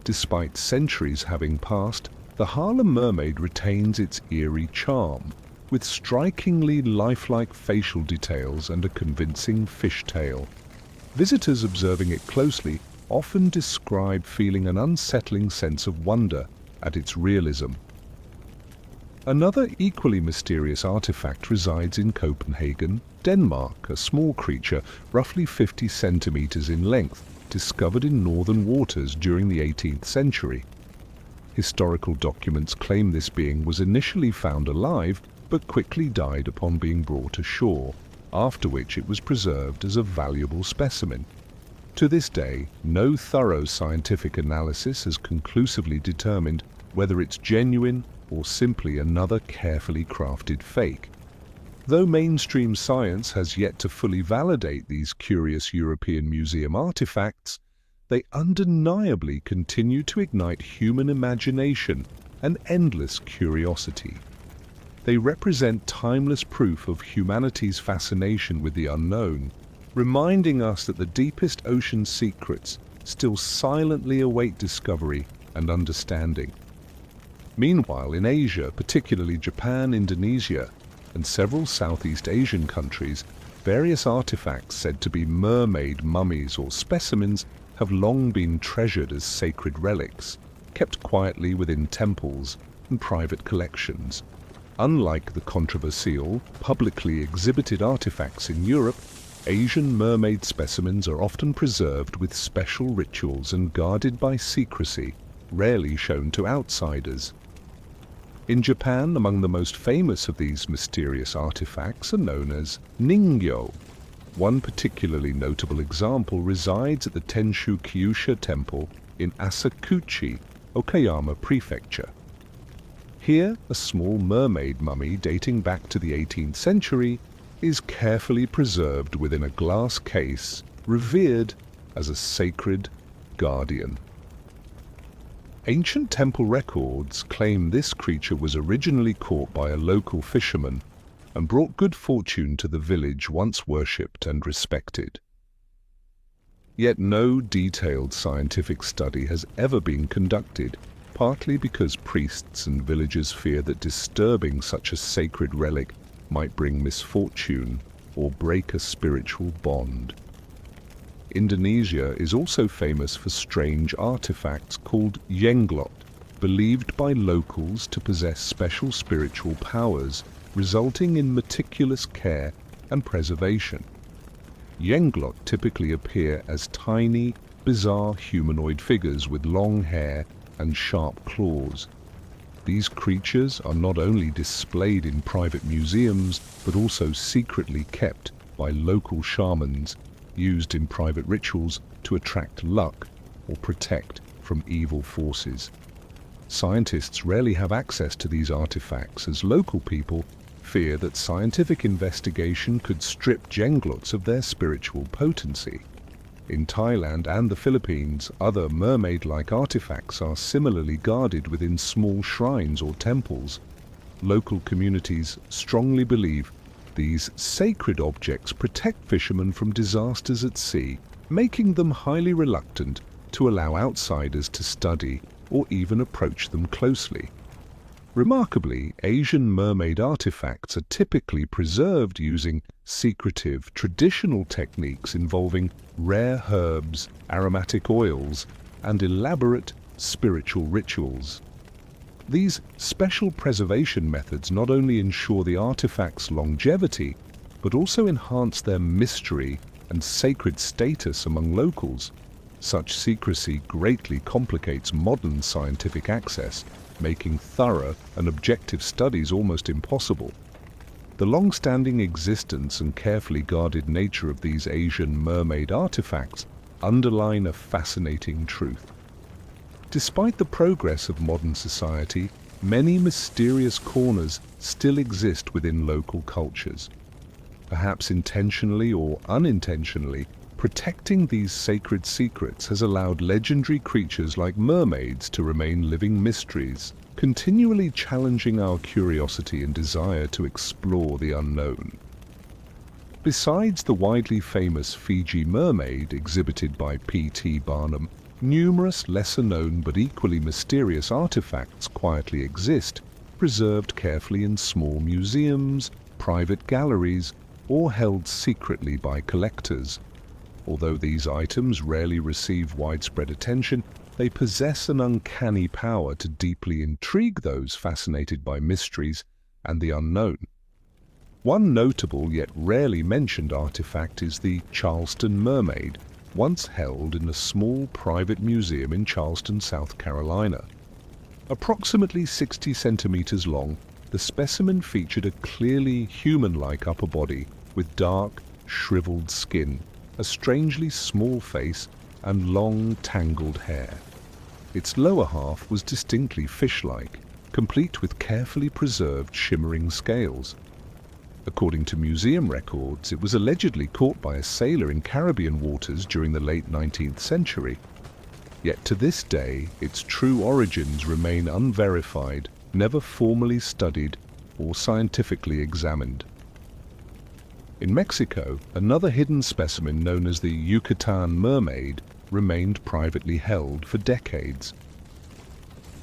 Despite centuries having passed, the Haarlem mermaid retains its eerie charm, with strikingly lifelike facial details and a convincing fishtail. Visitors observing it closely often describe feeling an unsettling sense of wonder at its realism. Another equally mysterious artifact resides in Copenhagen, Denmark, a small creature roughly 50 centimeters in length, discovered in northern waters during the 18th century. Historical documents claim this being was initially found alive, but quickly died upon being brought ashore, after which it was preserved as a valuable specimen. To this day, no thorough scientific analysis has conclusively determined whether it's genuine or simply another carefully crafted fake. Though mainstream science has yet to fully validate these curious European museum artifacts, they undeniably continue to ignite human imagination and endless curiosity. They represent timeless proof of humanity's fascination with the unknown, reminding us that the deepest ocean secrets still silently await discovery and understanding. Meanwhile, in Asia, particularly Japan, Indonesia, and several Southeast Asian countries, various artifacts said to be mermaid mummies or specimens have long been treasured as sacred relics, kept quietly within temples and private collections. Unlike the controversial, publicly exhibited artifacts in Europe, Asian mermaid specimens are often preserved with special rituals and guarded by secrecy, rarely shown to outsiders. In Japan, among the most famous of these mysterious artifacts are known as ningyo. One particularly notable example resides at the Tenshu Kyusha Temple in Asakuchi, Okayama Prefecture. Here, a small mermaid mummy dating back to the 18th century is carefully preserved within a glass case, revered as a sacred guardian. Ancient temple records claim this creature was originally caught by a local fisherman and brought good fortune to the village once worshipped and respected. Yet no detailed scientific study has ever been conducted, partly because priests and villagers fear that disturbing such a sacred relic might bring misfortune or break a spiritual bond. Indonesia is also famous for strange artifacts called yenglot, believed by locals to possess special spiritual powers, resulting in meticulous care and preservation. Yenglot typically appear as tiny, bizarre humanoid figures with long hair and sharp claws. These creatures are not only displayed in private museums, but also secretly kept by local shamans, used in private rituals to attract luck or protect from evil forces. Scientists rarely have access to these artifacts, as local people fear that scientific investigation could strip Jenglots of their spiritual potency. In Thailand and the Philippines, other mermaid-like artifacts are similarly guarded within small shrines or temples. Local communities strongly believe these sacred objects protect fishermen from disasters at sea, making them highly reluctant to allow outsiders to study or even approach them closely. Remarkably, Asian mermaid artifacts are typically preserved using secretive, traditional techniques involving rare herbs, aromatic oils, and elaborate spiritual rituals. These special preservation methods not only ensure the artifact's longevity, but also enhance their mystery and sacred status among locals. Such secrecy greatly complicates modern scientific access, making thorough and objective studies almost impossible. The long-standing existence and carefully guarded nature of these Asian mermaid artifacts underline a fascinating truth. Despite the progress of modern society, many mysterious corners still exist within local cultures. Perhaps intentionally or unintentionally, protecting these sacred secrets has allowed legendary creatures like mermaids to remain living mysteries, continually challenging our curiosity and desire to explore the unknown. Besides the widely famous Fiji mermaid exhibited by P.T. Barnum, numerous lesser-known but equally mysterious artifacts quietly exist, preserved carefully in small museums, private galleries, or held secretly by collectors. Although these items rarely receive widespread attention, they possess an uncanny power to deeply intrigue those fascinated by mysteries and the unknown. One notable yet rarely mentioned artifact is the Charleston mermaid, once held in a small private museum in Charleston, South Carolina. Approximately 60 centimeters long, the specimen featured a clearly human-like upper body with dark, shriveled skin, a strangely small face, and long, tangled hair. Its lower half was distinctly fish-like, complete with carefully preserved shimmering scales. According to museum records, it was allegedly caught by a sailor in Caribbean waters during the late 19th century. Yet to this day, its true origins remain unverified, never formally studied or scientifically examined. In Mexico, another hidden specimen known as the Yucatan mermaid remained privately held for decades.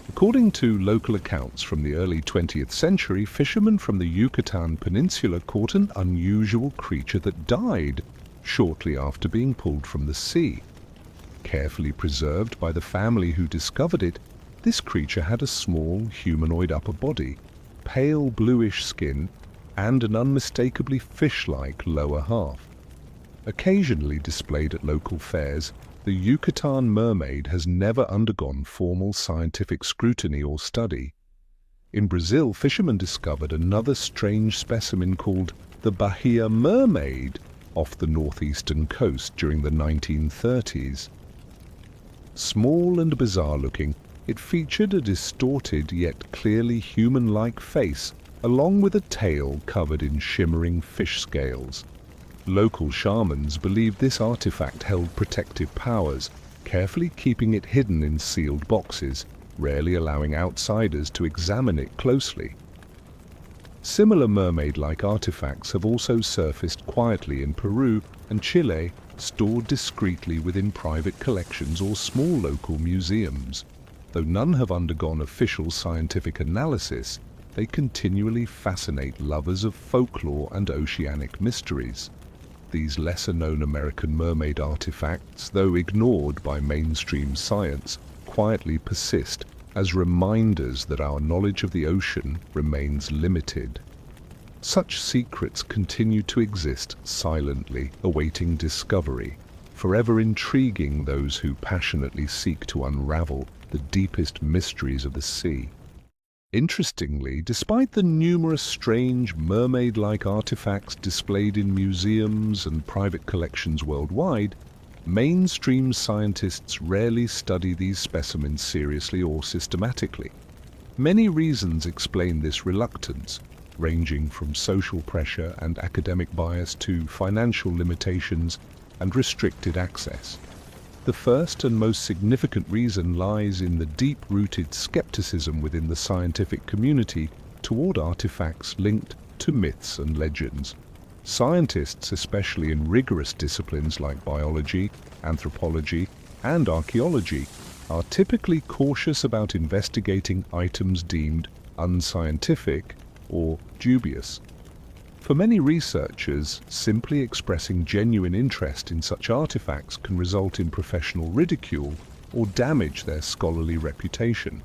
According to local accounts from the early 20th century, fishermen from the Yucatan Peninsula caught an unusual creature that died shortly after being pulled from the sea. Carefully preserved by the family who discovered it, this creature had a small humanoid upper body, pale bluish skin, and an unmistakably fish-like lower half. Occasionally displayed at local fairs, the Yucatan mermaid has never undergone formal scientific scrutiny or study. In Brazil, fishermen discovered another strange specimen called the Bahia mermaid off the northeastern coast during the 1930s. Small and bizarre-looking, it featured a distorted yet clearly human-like face, along with a tail covered in shimmering fish scales. Local shamans believed this artifact held protective powers, carefully keeping it hidden in sealed boxes, rarely allowing outsiders to examine it closely. Similar mermaid-like artifacts have also surfaced quietly in Peru and Chile, stored discreetly within private collections or small local museums. Though none have undergone official scientific analysis, they continually fascinate lovers of folklore and oceanic mysteries. These lesser-known American mermaid artifacts, though ignored by mainstream science, quietly persist as reminders that our knowledge of the ocean remains limited. Such secrets continue to exist silently, awaiting discovery, forever intriguing those who passionately seek to unravel the deepest mysteries of the sea. Interestingly, despite the numerous strange mermaid-like artifacts displayed in museums and private collections worldwide, mainstream scientists rarely study these specimens seriously or systematically. Many reasons explain this reluctance. ranging from social pressure and academic bias to financial limitations and restricted access. The first and most significant reason lies in the deep-rooted skepticism within the scientific community toward artifacts linked to myths and legends. Scientists, especially in rigorous disciplines like biology, anthropology, and archaeology, are typically cautious about investigating items deemed unscientific or dubious. For many researchers, simply expressing genuine interest in such artifacts can result in professional ridicule or damage their scholarly reputation.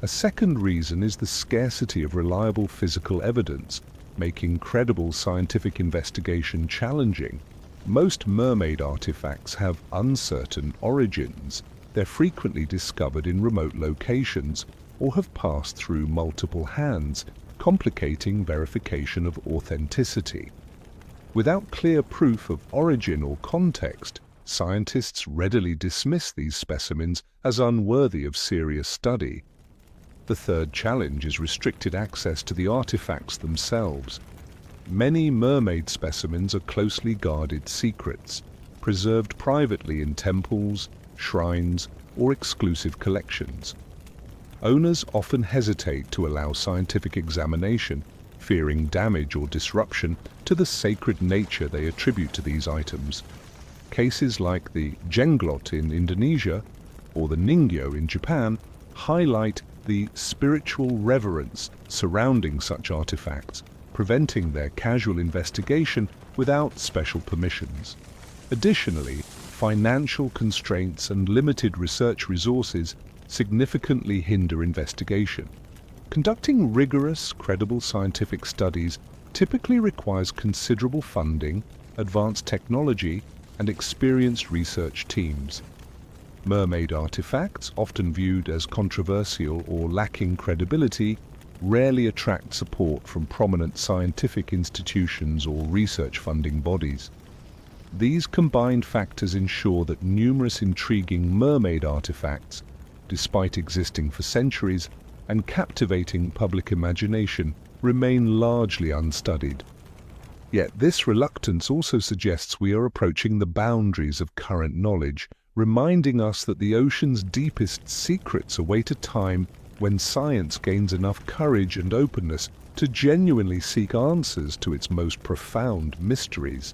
A second reason is the scarcity of reliable physical evidence, making credible scientific investigation challenging. Most mermaid artifacts have uncertain origins. They're frequently discovered in remote locations or have passed through multiple hands, complicating verification of authenticity. Without clear proof of origin or context, scientists readily dismiss these specimens as unworthy of serious study. The third challenge is restricted access to the artifacts themselves. Many mermaid specimens are closely guarded secrets, preserved privately in temples, shrines, or exclusive collections. Owners often hesitate to allow scientific examination, fearing damage or disruption to the sacred nature they attribute to these items. Cases like the jenglot in Indonesia or the ningyo in Japan highlight the spiritual reverence surrounding such artifacts, preventing their casual investigation without special permissions. Additionally, financial constraints and limited research resources significantly hinder investigation. Conducting rigorous, credible scientific studies typically requires considerable funding, advanced technology, and experienced research teams. Mermaid artifacts, often viewed as controversial or lacking credibility, rarely attract support from prominent scientific institutions or research funding bodies. These combined factors ensure that numerous intriguing mermaid artifacts, despite existing for centuries and captivating public imagination, remain largely unstudied. Yet this reluctance also suggests we are approaching the boundaries of current knowledge, reminding us that the ocean's deepest secrets await a time when science gains enough courage and openness to genuinely seek answers to its most profound mysteries.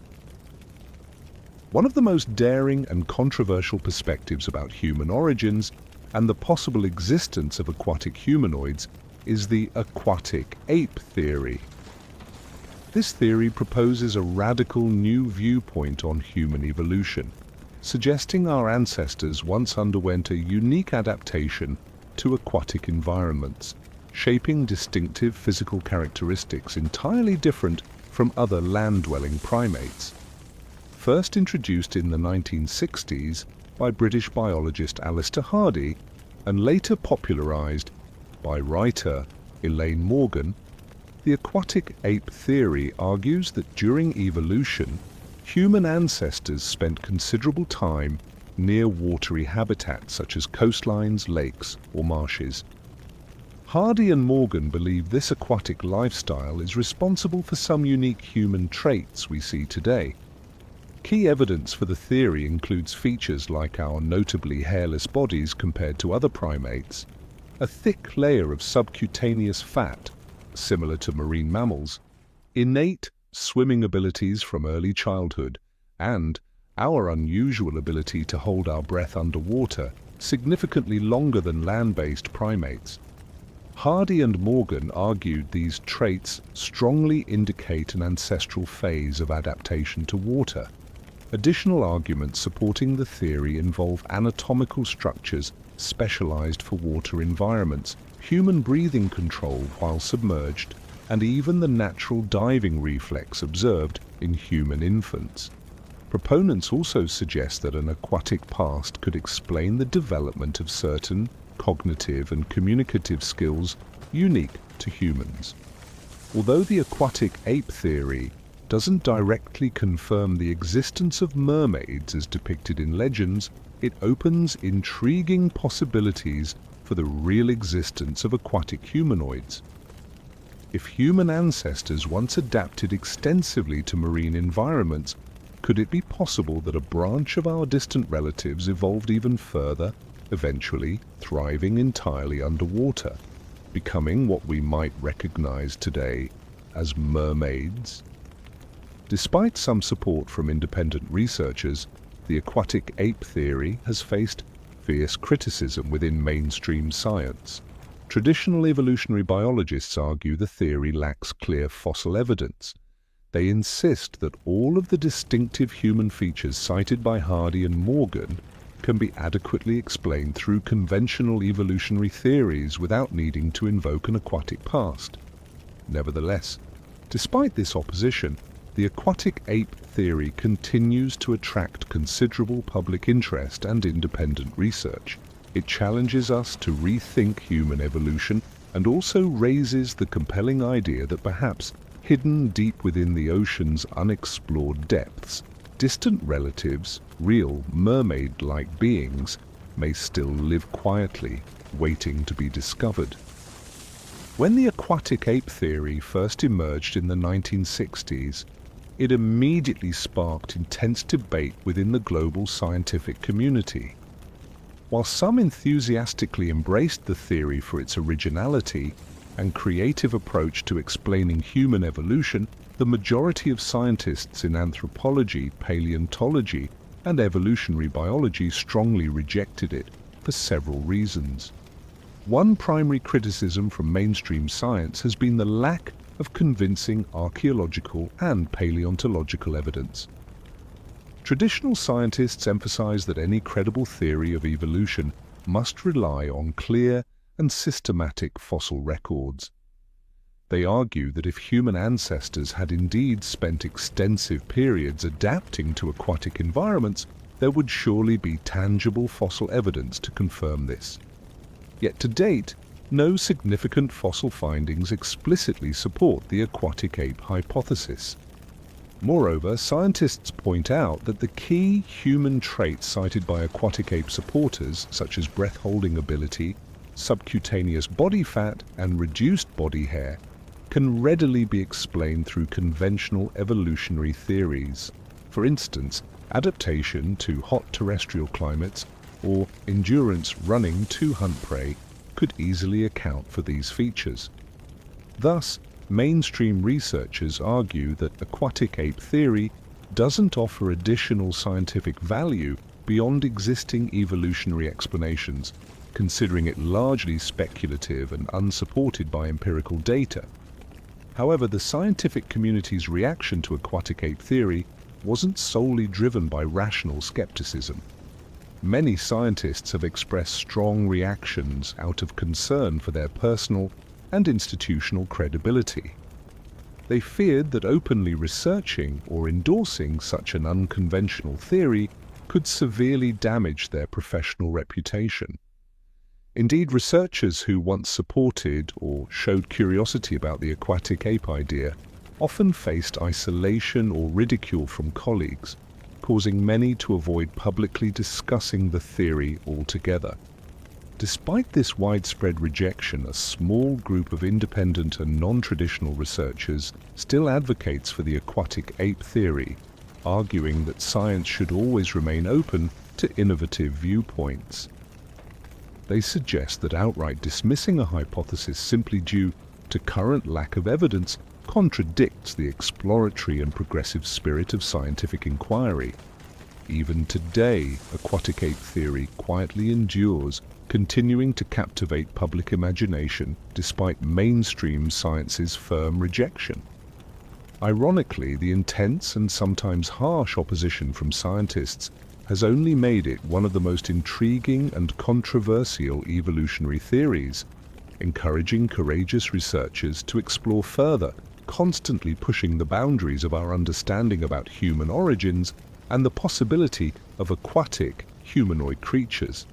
One of the most daring and controversial perspectives about human origins and the possible existence of aquatic humanoids is the aquatic ape theory. This theory proposes a radical new viewpoint on human evolution, suggesting our ancestors once underwent a unique adaptation to aquatic environments, shaping distinctive physical characteristics entirely different from other land-dwelling primates. First introduced in the 1960s by British biologist Alistair Hardy and later popularized by writer Elaine Morgan, the aquatic ape theory argues that during evolution, human ancestors spent considerable time near watery habitats such as coastlines, lakes, or marshes. Hardy and Morgan believe this aquatic lifestyle is responsible for some unique human traits we see today. Key evidence for the theory includes features like our notably hairless bodies compared to other primates, a thick layer of subcutaneous fat, similar to marine mammals, innate swimming abilities from early childhood, and our unusual ability to hold our breath underwater significantly longer than land-based primates. Hardy and Morgan argued these traits strongly indicate an ancestral phase of adaptation to water. Additional arguments supporting the theory involve anatomical structures specialized for water environments, human breathing control while submerged, and even the natural diving reflex observed in human infants. Proponents also suggest that an aquatic past could explain the development of certain cognitive and communicative skills unique to humans. Although the aquatic ape theory doesn't directly confirm the existence of mermaids as depicted in legends, it opens intriguing possibilities for the real existence of aquatic humanoids. If human ancestors once adapted extensively to marine environments, could it be possible that a branch of our distant relatives evolved even further, eventually thriving entirely underwater, becoming what we might recognize today as mermaids? Despite some support from independent researchers, the aquatic ape theory has faced fierce criticism within mainstream science. Traditional evolutionary biologists argue the theory lacks clear fossil evidence. They insist that all of the distinctive human features cited by Hardy and Morgan can be adequately explained through conventional evolutionary theories without needing to invoke an aquatic past. Nevertheless, despite this opposition, the aquatic ape theory continues to attract considerable public interest and independent research. It challenges us to rethink human evolution and also raises the compelling idea that perhaps hidden deep within the ocean's unexplored depths, distant relatives, real mermaid-like beings, may still live quietly, waiting to be discovered. When the aquatic ape theory first emerged in the 1960s, it immediately sparked intense debate within the global scientific community. While some enthusiastically embraced the theory for its originality and creative approach to explaining human evolution, the majority of scientists in anthropology, paleontology, and evolutionary biology strongly rejected it for several reasons. One primary criticism from mainstream science has been the lack of convincing archaeological and paleontological evidence. Traditional scientists emphasize that any credible theory of evolution must rely on clear and systematic fossil records. They argue that if human ancestors had indeed spent extensive periods adapting to aquatic environments, there would surely be tangible fossil evidence to confirm this. Yet to date, no significant fossil findings explicitly support the aquatic ape hypothesis. Moreover, scientists point out that the key human traits cited by aquatic ape supporters, such as breath-holding ability, subcutaneous body fat, and reduced body hair, can readily be explained through conventional evolutionary theories. For instance, adaptation to hot terrestrial climates or endurance running to hunt prey could easily account for these features. Thus, mainstream researchers argue that aquatic ape theory doesn't offer additional scientific value beyond existing evolutionary explanations, considering it largely speculative and unsupported by empirical data. However, the scientific community's reaction to aquatic ape theory wasn't solely driven by rational skepticism. Many scientists have expressed strong reactions out of concern for their personal and institutional credibility. They feared that openly researching or endorsing such an unconventional theory could severely damage their professional reputation. Indeed, researchers who once supported or showed curiosity about the aquatic ape idea often faced isolation or ridicule from colleagues, causing many to avoid publicly discussing the theory altogether. Despite this widespread rejection, a small group of independent and non-traditional researchers still advocates for the aquatic ape theory, arguing that science should always remain open to innovative viewpoints. They suggest that outright dismissing a hypothesis simply due to current lack of evidence contradicts the exploratory and progressive spirit of scientific inquiry. Even today, aquatic ape theory quietly endures, continuing to captivate public imagination despite mainstream science's firm rejection. Ironically, the intense and sometimes harsh opposition from scientists has only made it one of the most intriguing and controversial evolutionary theories, encouraging courageous researchers to explore further, constantly pushing the boundaries of our understanding about human origins and the possibility of aquatic humanoid creatures.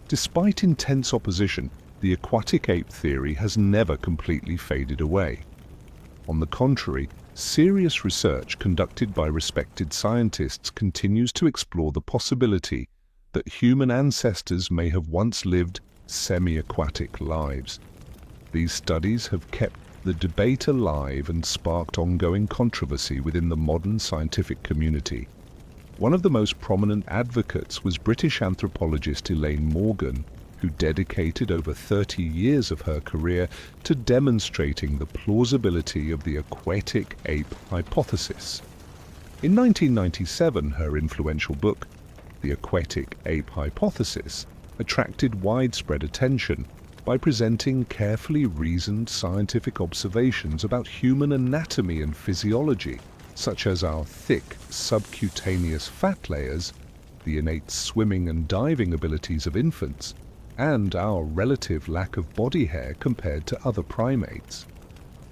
Despite intense opposition, the aquatic ape theory has never completely faded away. On the contrary, serious research conducted by respected scientists continues to explore the possibility that human ancestors may have once lived semi-aquatic lives. These studies have kept the debate alive and sparked ongoing controversy within the modern scientific community. One of the most prominent advocates was British anthropologist Elaine Morgan, who dedicated over 30 years of her career to demonstrating the plausibility of the aquatic ape hypothesis. In 1997, her influential book, The Aquatic Ape Hypothesis, attracted widespread attention by presenting carefully reasoned scientific observations about human anatomy and physiology, such as our thick subcutaneous fat layers, the innate swimming and diving abilities of infants, and our relative lack of body hair compared to other primates.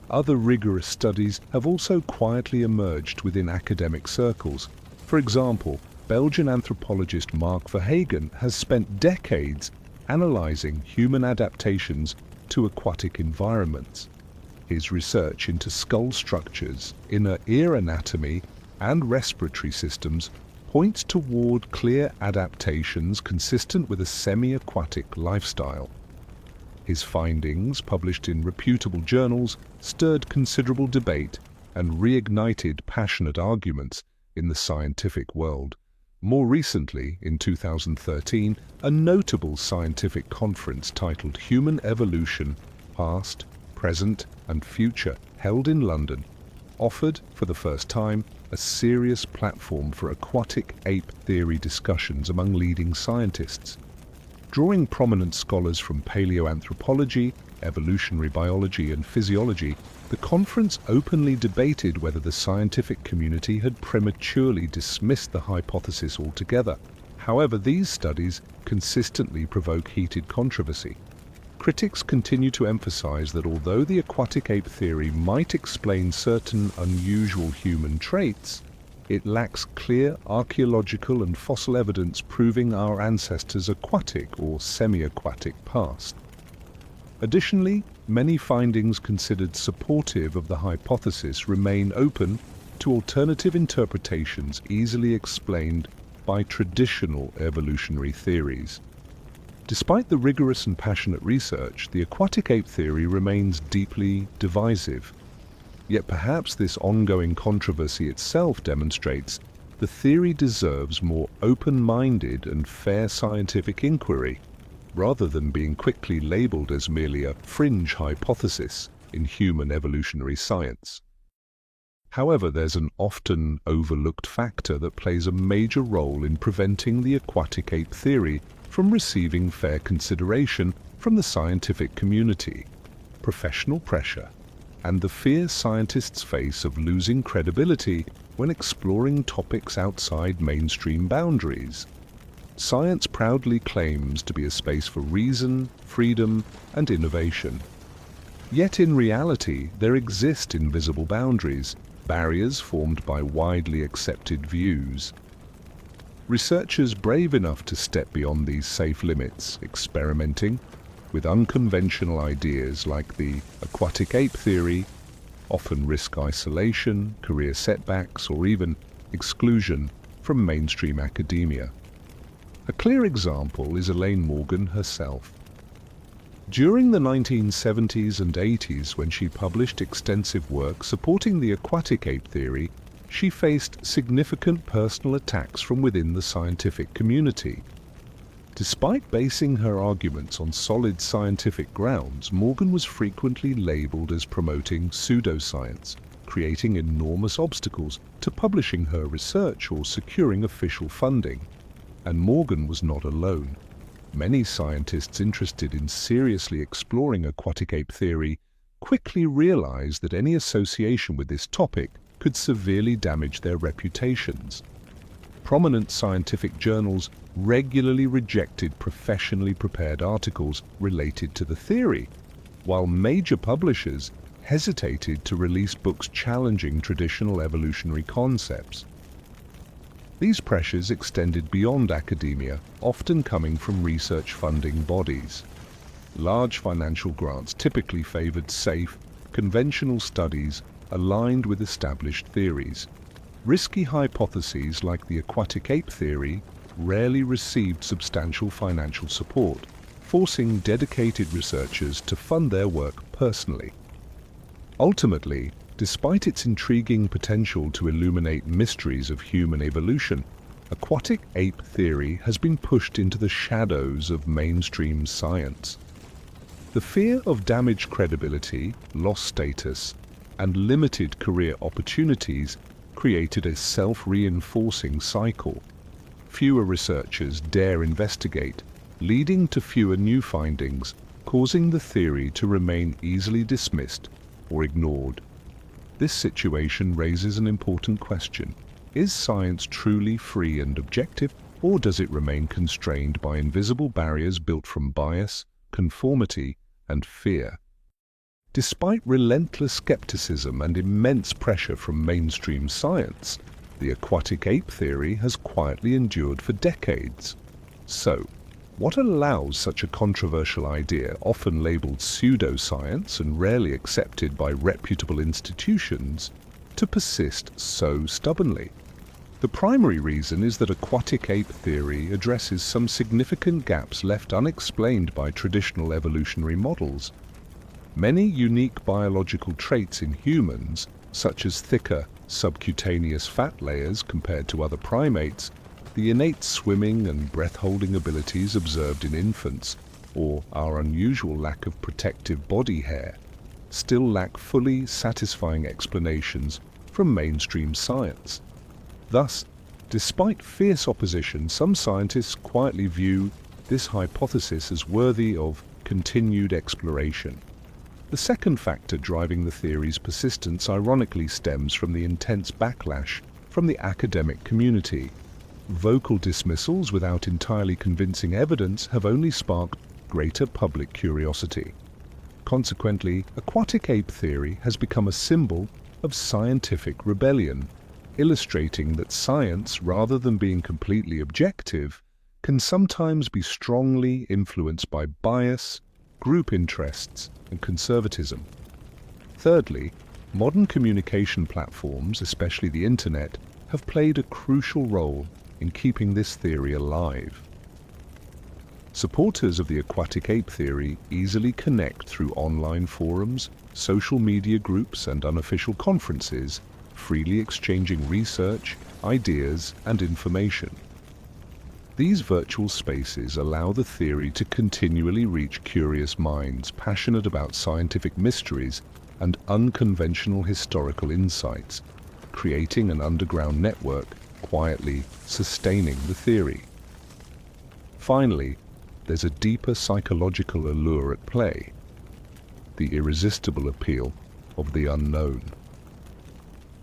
Other rigorous studies have also quietly emerged within academic circles. For example, Belgian anthropologist Mark Verhagen has spent decades analyzing human adaptations to aquatic environments. His research into skull structures, inner ear anatomy, and respiratory systems points toward clear adaptations consistent with a semi-aquatic lifestyle. His findings, published in reputable journals, stirred considerable debate and reignited passionate arguments in the scientific world. More recently, in 2013, a notable scientific conference titled Human Evolution, Past, Present and Future, held in London, offered, for the first time, a serious platform for aquatic ape theory discussions among leading scientists. Drawing prominent scholars from paleoanthropology, evolutionary biology and physiology, the conference openly debated whether the scientific community had prematurely dismissed the hypothesis altogether. However, these studies consistently provoke heated controversy. Critics continue to emphasize that although the aquatic ape theory might explain certain unusual human traits, it lacks clear archaeological and fossil evidence proving our ancestors' aquatic or semi-aquatic past. Additionally, many findings considered supportive of the hypothesis remain open to alternative interpretations easily explained by traditional evolutionary theories. Despite the rigorous and passionate research, the aquatic ape theory remains deeply divisive. Yet perhaps this ongoing controversy itself demonstrates the theory deserves more open-minded and fair scientific inquiry, rather than being quickly labeled as merely a fringe hypothesis in human evolutionary science. However, there's an often overlooked factor that plays a major role in preventing the aquatic ape theory from receiving fair consideration from the scientific community: professional pressure, and the fear scientists face of losing credibility when exploring topics outside mainstream boundaries. Science proudly claims to be a space for reason, freedom, and innovation. Yet in reality, there exist invisible boundaries, barriers formed by widely accepted views. Researchers brave enough to step beyond these safe limits, experimenting with unconventional ideas like the aquatic ape theory, often risk isolation, career setbacks, or even exclusion from mainstream academia. A clear example is Elaine Morgan herself. During the 1970s and 80s, when she published extensive work supporting the aquatic ape theory, she faced significant personal attacks from within the scientific community. Despite basing her arguments on solid scientific grounds, Morgan was frequently labeled as promoting pseudoscience, creating enormous obstacles to publishing her research or securing official funding. And Morgan was not alone. Many scientists interested in seriously exploring aquatic ape theory quickly realized that any association with this topic could severely damage their reputations. Prominent scientific journals regularly rejected professionally prepared articles related to the theory, while major publishers hesitated to release books challenging traditional evolutionary concepts. These pressures extended beyond academia, often coming from research funding bodies. Large financial grants typically favored safe, conventional studies aligned with established theories. Risky hypotheses like the aquatic ape theory rarely received substantial financial support, forcing dedicated researchers to fund their work personally. Ultimately, despite its intriguing potential to illuminate mysteries of human evolution, aquatic ape theory has been pushed into the shadows of mainstream science. The fear of damaged credibility, lost status, and limited career opportunities created a self-reinforcing cycle. Fewer researchers dare investigate, leading to fewer new findings, causing the theory to remain easily dismissed or ignored. This situation raises an important question. Is science truly free and objective, or does it remain constrained by invisible barriers built from bias, conformity, and fear? Despite relentless skepticism and immense pressure from mainstream science, the aquatic ape theory has quietly endured for decades. So, what allows such a controversial idea, often labeled pseudoscience and rarely accepted by reputable institutions, to persist so stubbornly? The primary reason is that aquatic ape theory addresses some significant gaps left unexplained by traditional evolutionary models. Many unique biological traits in humans, such as thicker subcutaneous fat layers compared to other primates, the innate swimming and breath-holding abilities observed in infants, or our unusual lack of protective body hair, still lack fully satisfying explanations from mainstream science. Thus, despite fierce opposition, some scientists quietly view this hypothesis as worthy of continued exploration. The second factor driving the theory's persistence ironically stems from the intense backlash from the academic community. Vocal dismissals without entirely convincing evidence have only sparked greater public curiosity. Consequently, aquatic ape theory has become a symbol of scientific rebellion, illustrating that science, rather than being completely objective, can sometimes be strongly influenced by bias, group interests, and conservatism. Thirdly, modern communication platforms, especially the internet, have played a crucial role in keeping this theory alive. Supporters of the aquatic ape theory easily connect through online forums, social media groups, and unofficial conferences, freely exchanging research, ideas, and information. These virtual spaces allow the theory to continually reach curious minds passionate about scientific mysteries and unconventional historical insights, creating an underground network quietly sustaining the theory. Finally, there's a deeper psychological allure at play, the irresistible appeal of the unknown.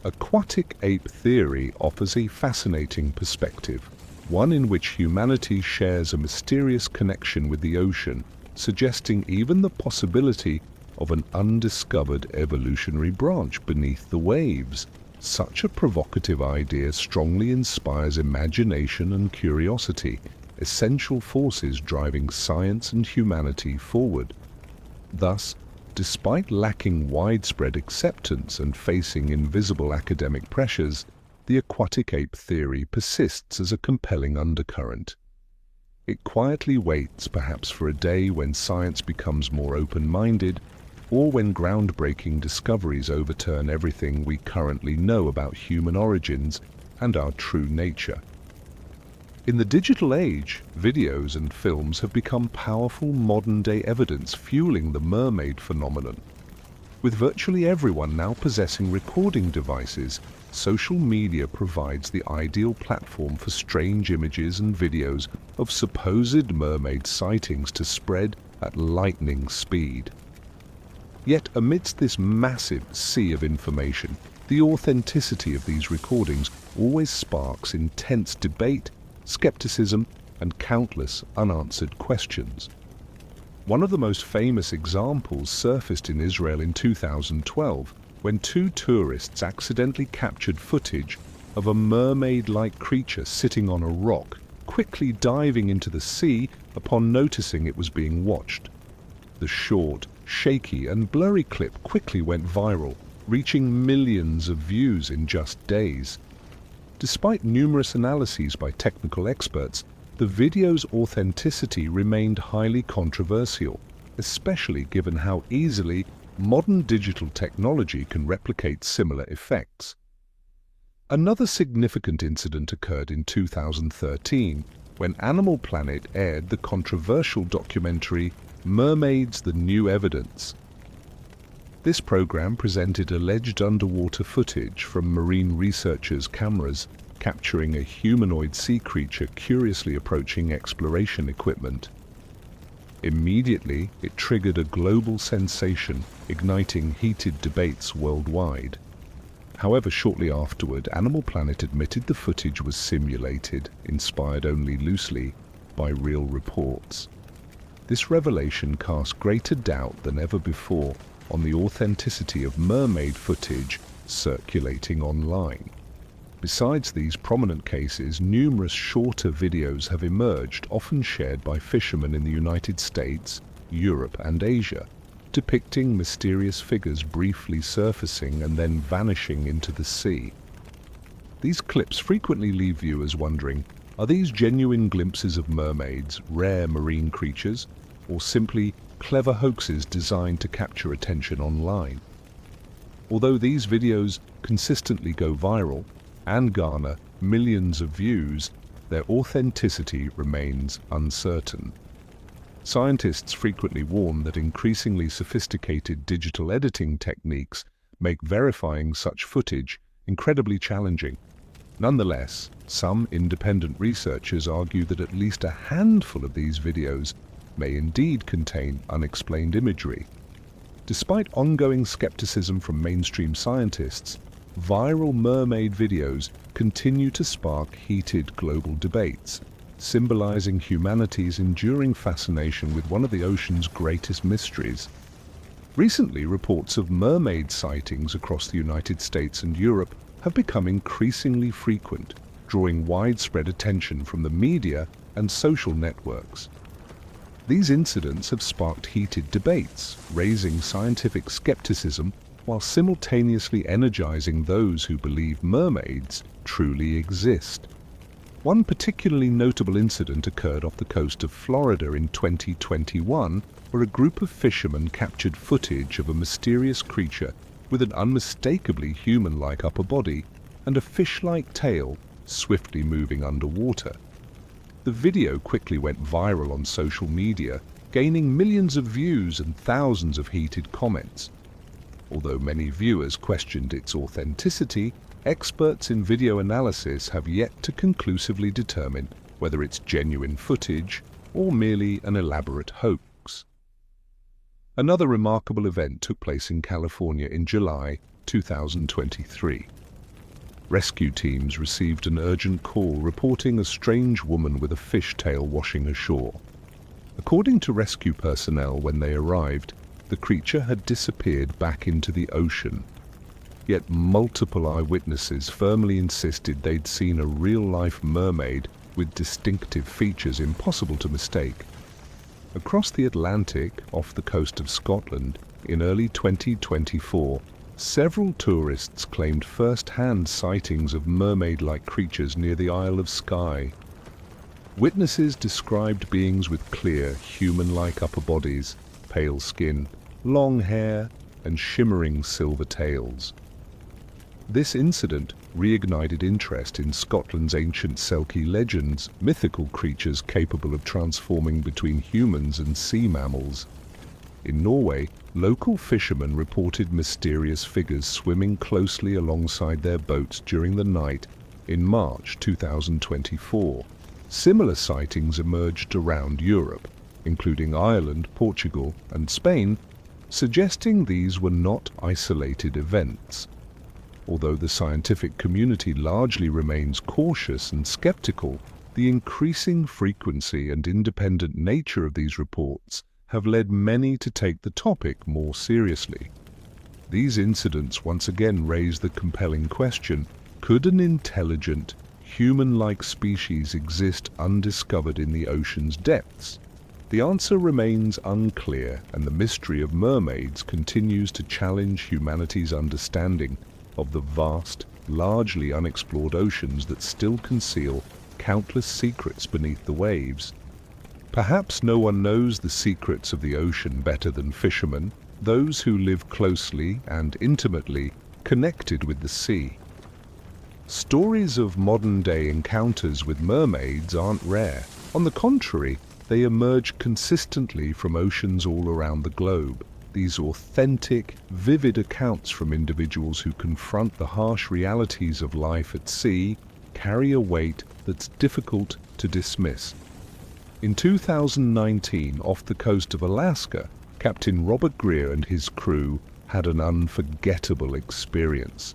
Aquatic ape theory offers a fascinating perspective, one in which humanity shares a mysterious connection with the ocean, suggesting even the possibility of an undiscovered evolutionary branch beneath the waves. Such a provocative idea strongly inspires imagination and curiosity, essential forces driving science and humanity forward. Thus, despite lacking widespread acceptance and facing invisible academic pressures, the aquatic ape theory persists as a compelling undercurrent. It quietly waits, perhaps for a day when science becomes more open-minded, or when groundbreaking discoveries overturn everything we currently know about human origins and our true nature. In the digital age, videos and films have become powerful modern-day evidence fueling the mermaid phenomenon. With virtually everyone now possessing recording devices, social media provides the ideal platform for strange images and videos of supposed mermaid sightings to spread at lightning speed. Yet amidst this massive sea of information, the authenticity of these recordings always sparks intense debate, skepticism, and countless unanswered questions. One of the most famous examples surfaced in Israel in 2012, when two tourists accidentally captured footage of a mermaid-like creature sitting on a rock, quickly diving into the sea upon noticing it was being watched. The short, shaky, and blurry clip quickly went viral, reaching millions of views in just days. Despite numerous analyses by technical experts, the video's authenticity remained highly controversial, especially given how easily modern digital technology can replicate similar effects. Another significant incident occurred in 2013 when Animal Planet aired the controversial documentary Mermaids: The New Evidence. This program presented alleged underwater footage from marine researchers' cameras capturing a humanoid sea creature curiously approaching exploration equipment. Immediately, it triggered a global sensation, igniting heated debates worldwide. However, shortly afterward, Animal Planet admitted the footage was simulated, inspired only loosely by real reports. This revelation cast greater doubt than ever before on the authenticity of mermaid footage circulating online. Besides these prominent cases, numerous shorter videos have emerged, often shared by fishermen in the United States, Europe, and Asia, depicting mysterious figures briefly surfacing and then vanishing into the sea. These clips frequently leave viewers wondering, are these genuine glimpses of mermaids, rare marine creatures, or simply clever hoaxes designed to capture attention online? Although these videos consistently go viral and garner millions of views, their authenticity remains uncertain. Scientists frequently warn that increasingly sophisticated digital editing techniques make verifying such footage incredibly challenging. Nonetheless, some independent researchers argue that at least a handful of these videos may indeed contain unexplained imagery. Despite ongoing skepticism from mainstream scientists, viral mermaid videos continue to spark heated global debates, symbolizing humanity's enduring fascination with one of the ocean's greatest mysteries. Recently, reports of mermaid sightings across the United States and Europe have become increasingly frequent, drawing widespread attention from the media and social networks. These incidents have sparked heated debates, raising scientific skepticism while simultaneously energizing those who believe mermaids truly exist. One particularly notable incident occurred off the coast of Florida in 2021, where a group of fishermen captured footage of a mysterious creature with an unmistakably human-like upper body and a fish-like tail swiftly moving underwater. The video quickly went viral on social media, gaining millions of views and thousands of heated comments. Although many viewers questioned its authenticity, experts in video analysis have yet to conclusively determine whether it's genuine footage or merely an elaborate hoax. Another remarkable event took place in California in July 2023. Rescue teams received an urgent call reporting a strange woman with a fish tail washing ashore. According to rescue personnel, when they arrived, the creature had disappeared back into the ocean. Yet multiple eyewitnesses firmly insisted they'd seen a real-life mermaid with distinctive features impossible to mistake. Across the Atlantic, off the coast of Scotland, in early 2024, several tourists claimed first-hand sightings of mermaid-like creatures near the Isle of Skye. Witnesses described beings with clear, human-like upper bodies, pale skin, long hair, and shimmering silver tails. This incident reignited interest in Scotland's ancient Selkie legends, mythical creatures capable of transforming between humans and sea mammals. In Norway, local fishermen reported mysterious figures swimming closely alongside their boats during the night in March 2024. Similar sightings emerged around Europe, including Ireland, Portugal, and Spain, suggesting these were not isolated events. Although the scientific community largely remains cautious and skeptical, the increasing frequency and independent nature of these reports have led many to take the topic more seriously. These incidents once again raise the compelling question, could an intelligent, human-like species exist undiscovered in the ocean's depths? The answer remains unclear, and the mystery of mermaids continues to challenge humanity's understanding of the vast, largely unexplored oceans that still conceal countless secrets beneath the waves. Perhaps no one knows the secrets of the ocean better than fishermen, those who live closely and intimately connected with the sea. Stories of modern-day encounters with mermaids aren't rare. On the contrary, they emerge consistently from oceans all around the globe. These authentic, vivid accounts from individuals who confront the harsh realities of life at sea carry a weight that's difficult to dismiss. In 2019, off the coast of Alaska, Captain Robert Greer and his crew had an unforgettable experience.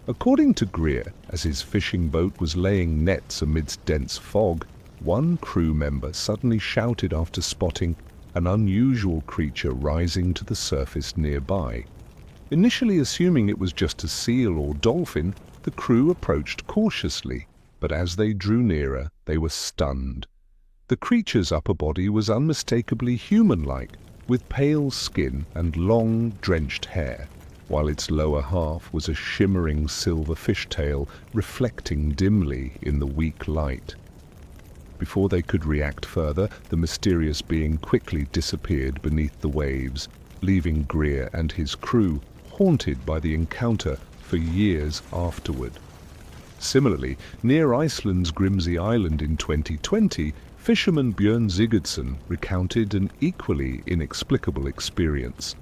According to Greer, as his fishing boat was laying nets amidst dense fog, one crew member suddenly shouted after spotting an unusual creature rising to the surface nearby. Initially assuming it was just a seal or dolphin, the crew approached cautiously, but as they drew nearer, they were stunned. The creature's upper body was unmistakably human-like, with pale skin and long, drenched hair, while its lower half was a shimmering silver fishtail reflecting dimly in the weak light. Before they could react further, the mysterious being quickly disappeared beneath the waves, leaving Greer and his crew haunted by the encounter for years afterward. Similarly, near Iceland's Grimsey Island in 2020, fisherman Björn Sigurdsson recounted an equally inexplicable experience.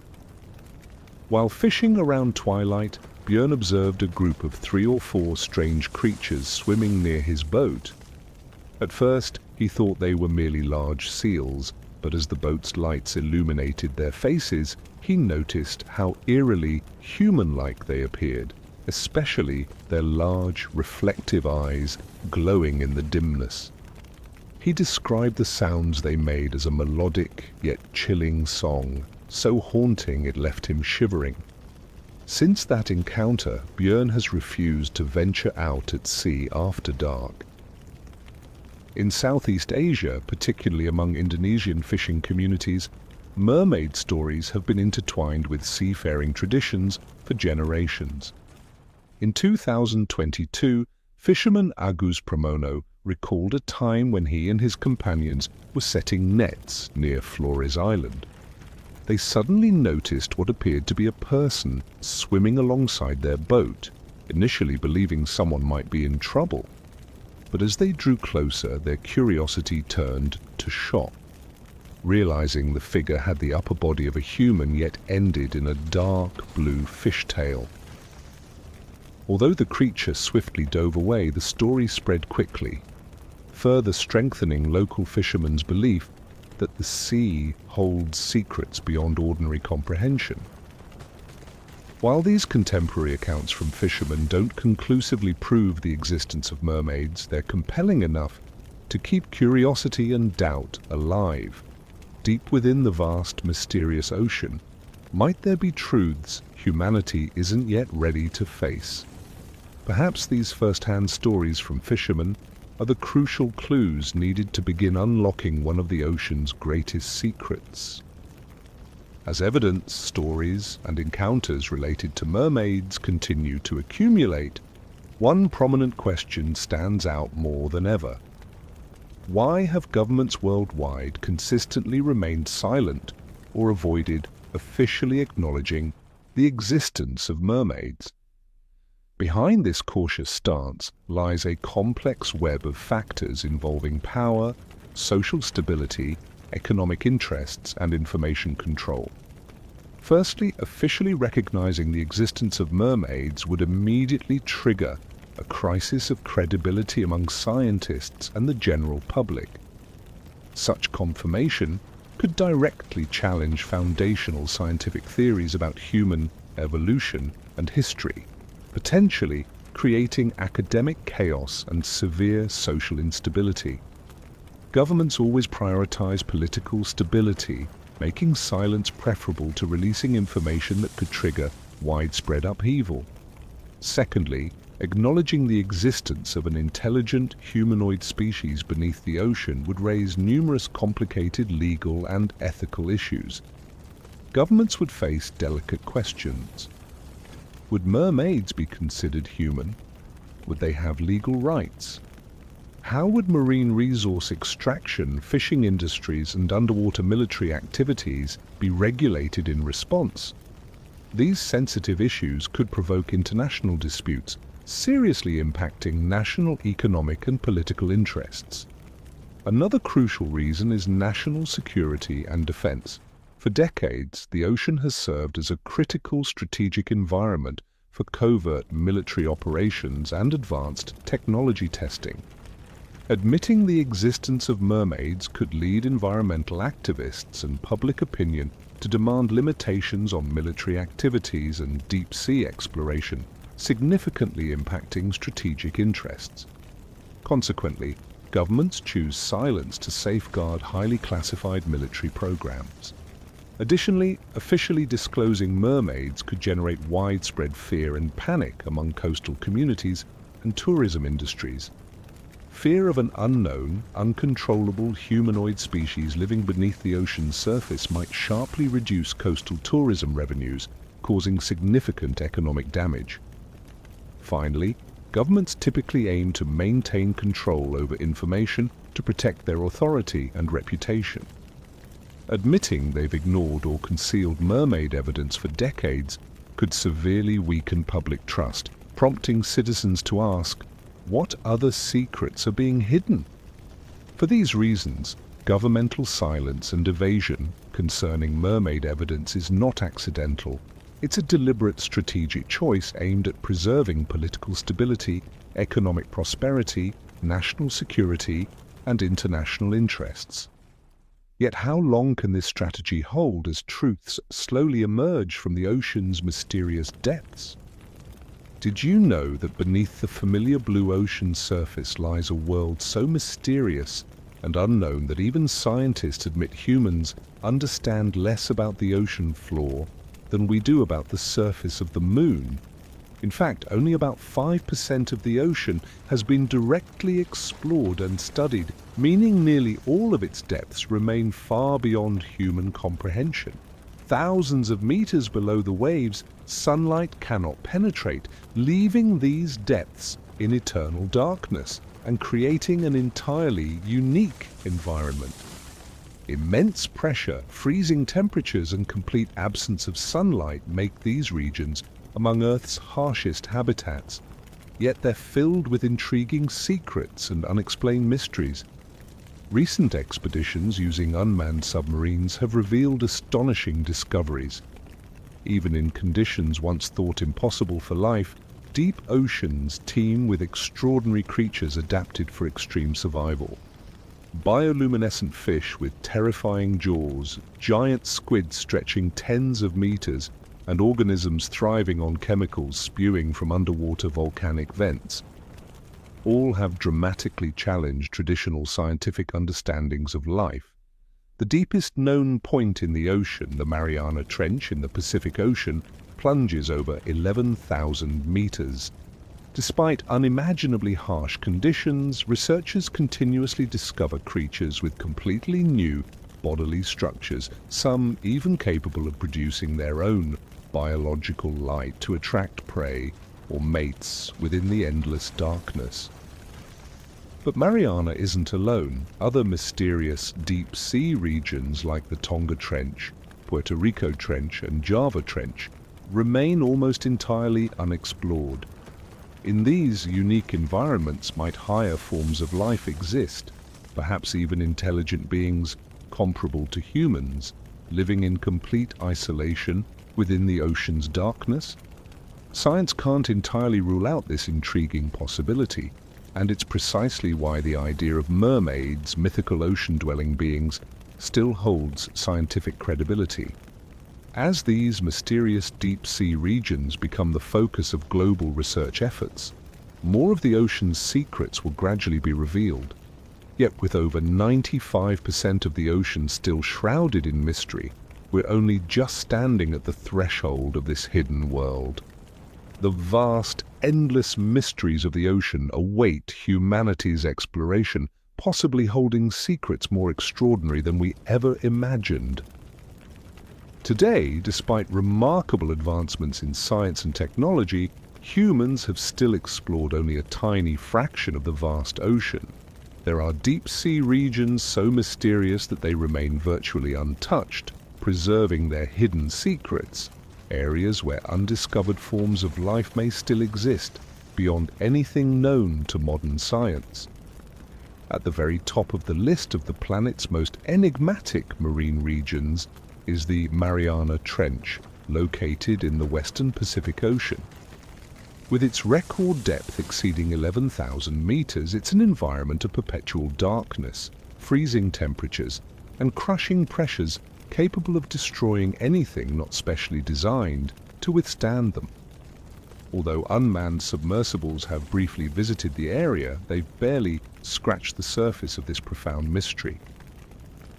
While fishing around twilight, Björn observed a group of 3 or 4 strange creatures swimming near his boat. At first, he thought they were merely large seals, but as the boat's lights illuminated their faces, he noticed how eerily human-like they appeared, especially their large, reflective eyes glowing in the dimness. He described the sounds they made as a melodic yet chilling song, so haunting it left him shivering. Since that encounter, Björn has refused to venture out at sea after dark. In Southeast Asia, particularly among Indonesian fishing communities, mermaid stories have been intertwined with seafaring traditions for generations. In 2022, fisherman Agus Pramono recalled a time when he and his companions were setting nets near Flores Island. They suddenly noticed what appeared to be a person swimming alongside their boat, initially believing someone might be in trouble. But as they drew closer, their curiosity turned to shock. Realizing the figure had the upper body of a human yet ended in a dark blue fishtail. Although the creature swiftly dove away, the story spread quickly, further strengthening local fishermen's belief that the sea holds secrets beyond ordinary comprehension. While these contemporary accounts from fishermen don't conclusively prove the existence of mermaids, they're compelling enough to keep curiosity and doubt alive. Deep within the vast, mysterious ocean, might there be truths humanity isn't yet ready to face? Perhaps these first-hand stories from fishermen are the crucial clues needed to begin unlocking one of the ocean's greatest secrets. As evidence, stories, and encounters related to mermaids continue to accumulate, one prominent question stands out more than ever. Why have governments worldwide consistently remained silent or avoided officially acknowledging the existence of mermaids? Behind this cautious stance lies a complex web of factors involving power, social stability, economic interests, and information control. Firstly, officially recognizing the existence of mermaids would immediately trigger a crisis of credibility among scientists and the general public. Such confirmation could directly challenge foundational scientific theories about human evolution and history, potentially creating academic chaos and severe social instability. Governments always prioritize political stability, making silence preferable to releasing information that could trigger widespread upheaval. Secondly, acknowledging the existence of an intelligent humanoid species beneath the ocean would raise numerous complicated legal and ethical issues. Governments would face delicate questions. Would mermaids be considered human? Would they have legal rights? How would marine resource extraction, fishing industries, and underwater military activities be regulated in response? These sensitive issues could provoke international disputes, seriously impacting national economic and political interests. Another crucial reason is national security and defense. For decades, the ocean has served as a critical strategic environment for covert military operations and advanced technology testing. Admitting the existence of mermaids could lead environmental activists and public opinion to demand limitations on military activities and deep-sea exploration, significantly impacting strategic interests. Consequently, governments choose silence to safeguard highly classified military programs. Additionally, officially disclosing mermaids could generate widespread fear and panic among coastal communities and tourism industries. Fear of an unknown, uncontrollable humanoid species living beneath the ocean's surface might sharply reduce coastal tourism revenues, causing significant economic damage. Finally, governments typically aim to maintain control over information to protect their authority and reputation. Admitting they've ignored or concealed mermaid evidence for decades could severely weaken public trust, prompting citizens to ask, what other secrets are being hidden? For these reasons, governmental silence and evasion concerning mermaid evidence is not accidental. It's a deliberate strategic choice aimed at preserving political stability, economic prosperity, national security, and international interests. Yet how long can this strategy hold as truths slowly emerge from the ocean's mysterious depths? Did you know that beneath the familiar blue ocean surface lies a world so mysterious and unknown that even scientists admit humans understand less about the ocean floor than we do about the surface of the moon? In fact, only about 5% of the ocean has been directly explored and studied, meaning nearly all of its depths remain far beyond human comprehension. Thousands of meters below the waves, sunlight cannot penetrate, leaving these depths in eternal darkness and creating an entirely unique environment. Immense pressure, freezing temperatures, and complete absence of sunlight make these regions among Earth's harshest habitats, yet they're filled with intriguing secrets and unexplained mysteries. Recent expeditions using unmanned submarines have revealed astonishing discoveries. Even in conditions once thought impossible for life, deep oceans teem with extraordinary creatures adapted for extreme survival. Bioluminescent fish with terrifying jaws, giant squids stretching tens of meters, and organisms thriving on chemicals spewing from underwater volcanic vents all have dramatically challenged traditional scientific understandings of life. The deepest known point in the ocean, the Mariana Trench in the Pacific Ocean, plunges over 11,000 meters. Despite unimaginably harsh conditions, researchers continuously discover creatures with completely new bodily structures, some even capable of producing their own biological light to attract prey or mates within the endless darkness. But Mariana isn't alone. Other mysterious deep-sea regions like the Tonga Trench, Puerto Rico Trench, and Java Trench remain almost entirely unexplored. In these unique environments might higher forms of life exist, perhaps even intelligent beings comparable to humans, living in complete isolation within the ocean's darkness? Science can't entirely rule out this intriguing possibility, and it's precisely why the idea of mermaids, mythical ocean-dwelling beings, still holds scientific credibility. As these mysterious deep-sea regions become the focus of global research efforts, more of the ocean's secrets will gradually be revealed. Yet with over 95% of the ocean still shrouded in mystery, we're only just standing at the threshold of this hidden world. The vast, endless mysteries of the ocean await humanity's exploration, possibly holding secrets more extraordinary than we ever imagined. Today, despite remarkable advancements in science and technology, humans have still explored only a tiny fraction of the vast ocean. There are deep-sea regions so mysterious that they remain virtually untouched, preserving their hidden secrets, areas where undiscovered forms of life may still exist, beyond anything known to modern science. At the very top of the list of the planet's most enigmatic marine regions is the Mariana Trench, located in the western Pacific Ocean. With its record depth exceeding 11,000 meters, it's an environment of perpetual darkness, freezing temperatures, and crushing pressures capable of destroying anything not specially designed to withstand them. Although unmanned submersibles have briefly visited the area, they've barely scratched the surface of this profound mystery.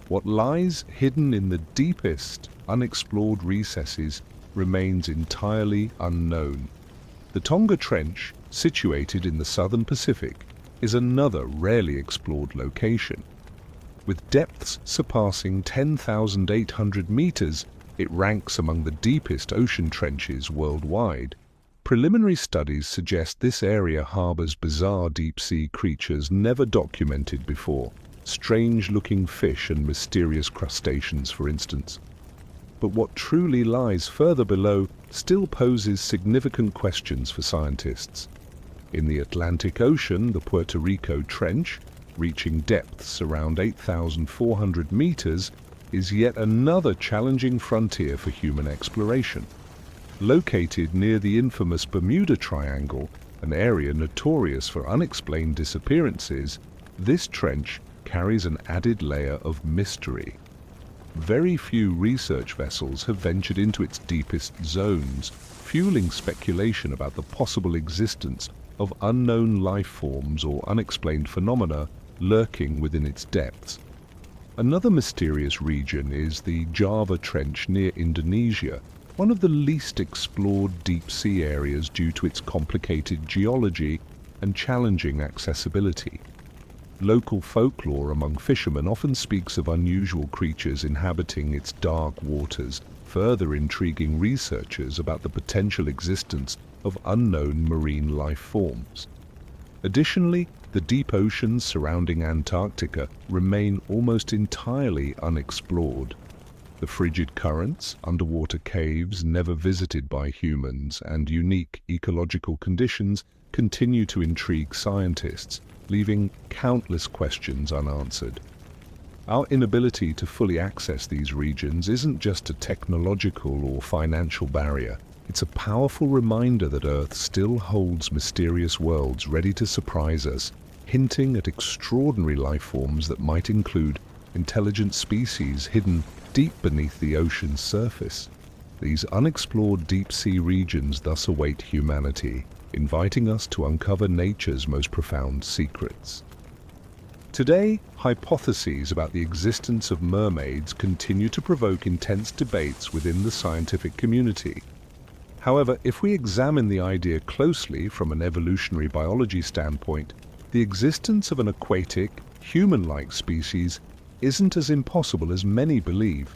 What lies hidden in the deepest, unexplored recesses remains entirely unknown. The Tonga Trench, situated in the southern Pacific, is another rarely explored location. With depths surpassing 10,800 meters, it ranks among the deepest ocean trenches worldwide. Preliminary studies suggest this area harbors bizarre deep-sea creatures never documented before, strange-looking fish and mysterious crustaceans, for instance. But what truly lies further below still poses significant questions for scientists. In the Atlantic Ocean, the Puerto Rico Trench, reaching depths around 8,400 meters, is yet another challenging frontier for human exploration. Located near the infamous Bermuda Triangle, an area notorious for unexplained disappearances, this trench carries an added layer of mystery. Very few research vessels have ventured into its deepest zones, fueling speculation about the possible existence of unknown life forms or unexplained phenomena lurking within its depths. Another mysterious region is the Java Trench near Indonesia, one of the least explored deep-sea areas due to its complicated geology and challenging accessibility. Local folklore among fishermen often speaks of unusual creatures inhabiting its dark waters, further intriguing researchers about the potential existence of unknown marine life forms. Additionally, the deep oceans surrounding Antarctica remain almost entirely unexplored. The frigid currents, underwater caves never visited by humans, and unique ecological conditions continue to intrigue scientists, leaving countless questions unanswered. Our inability to fully access these regions isn't just a technological or financial barrier. It's a powerful reminder that Earth still holds mysterious worlds ready to surprise us, hinting at extraordinary life forms that might include intelligent species hidden deep beneath the ocean's surface. These unexplored deep-sea regions thus await humanity, inviting us to uncover nature's most profound secrets. Today, hypotheses about the existence of mermaids continue to provoke intense debates within the scientific community. However, if we examine the idea closely from an evolutionary biology standpoint, the existence of an aquatic, human-like species isn't as impossible as many believe.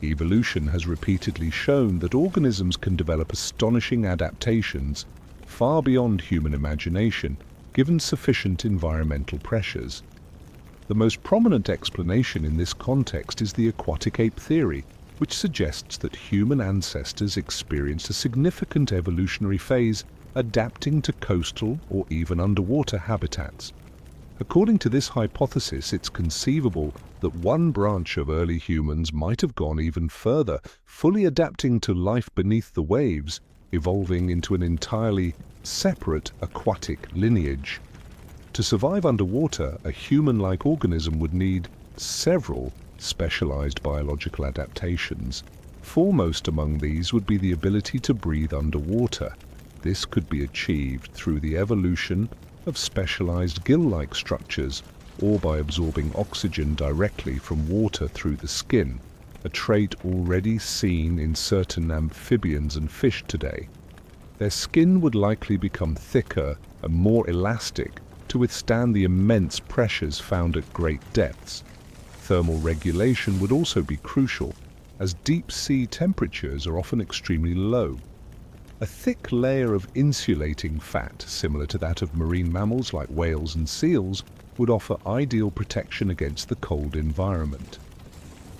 Evolution has repeatedly shown that organisms can develop astonishing adaptations far beyond human imagination, given sufficient environmental pressures. The most prominent explanation in this context is the aquatic ape theory, which suggests that human ancestors experienced a significant evolutionary phase adapting to coastal or even underwater habitats. According to this hypothesis, it's conceivable that one branch of early humans might have gone even further, fully adapting to life beneath the waves, evolving into an entirely separate aquatic lineage. To survive underwater, a human-like organism would need several specialized biological adaptations. Foremost among these would be the ability to breathe underwater. This could be achieved through the evolution of specialized gill-like structures or by absorbing oxygen directly from water through the skin, a trait already seen in certain amphibians and fish today. Their skin would likely become thicker and more elastic to withstand the immense pressures found at great depths. Thermal regulation would also be crucial, as deep-sea temperatures are often extremely low. A thick layer of insulating fat, similar to that of marine mammals like whales and seals, would offer ideal protection against the cold environment.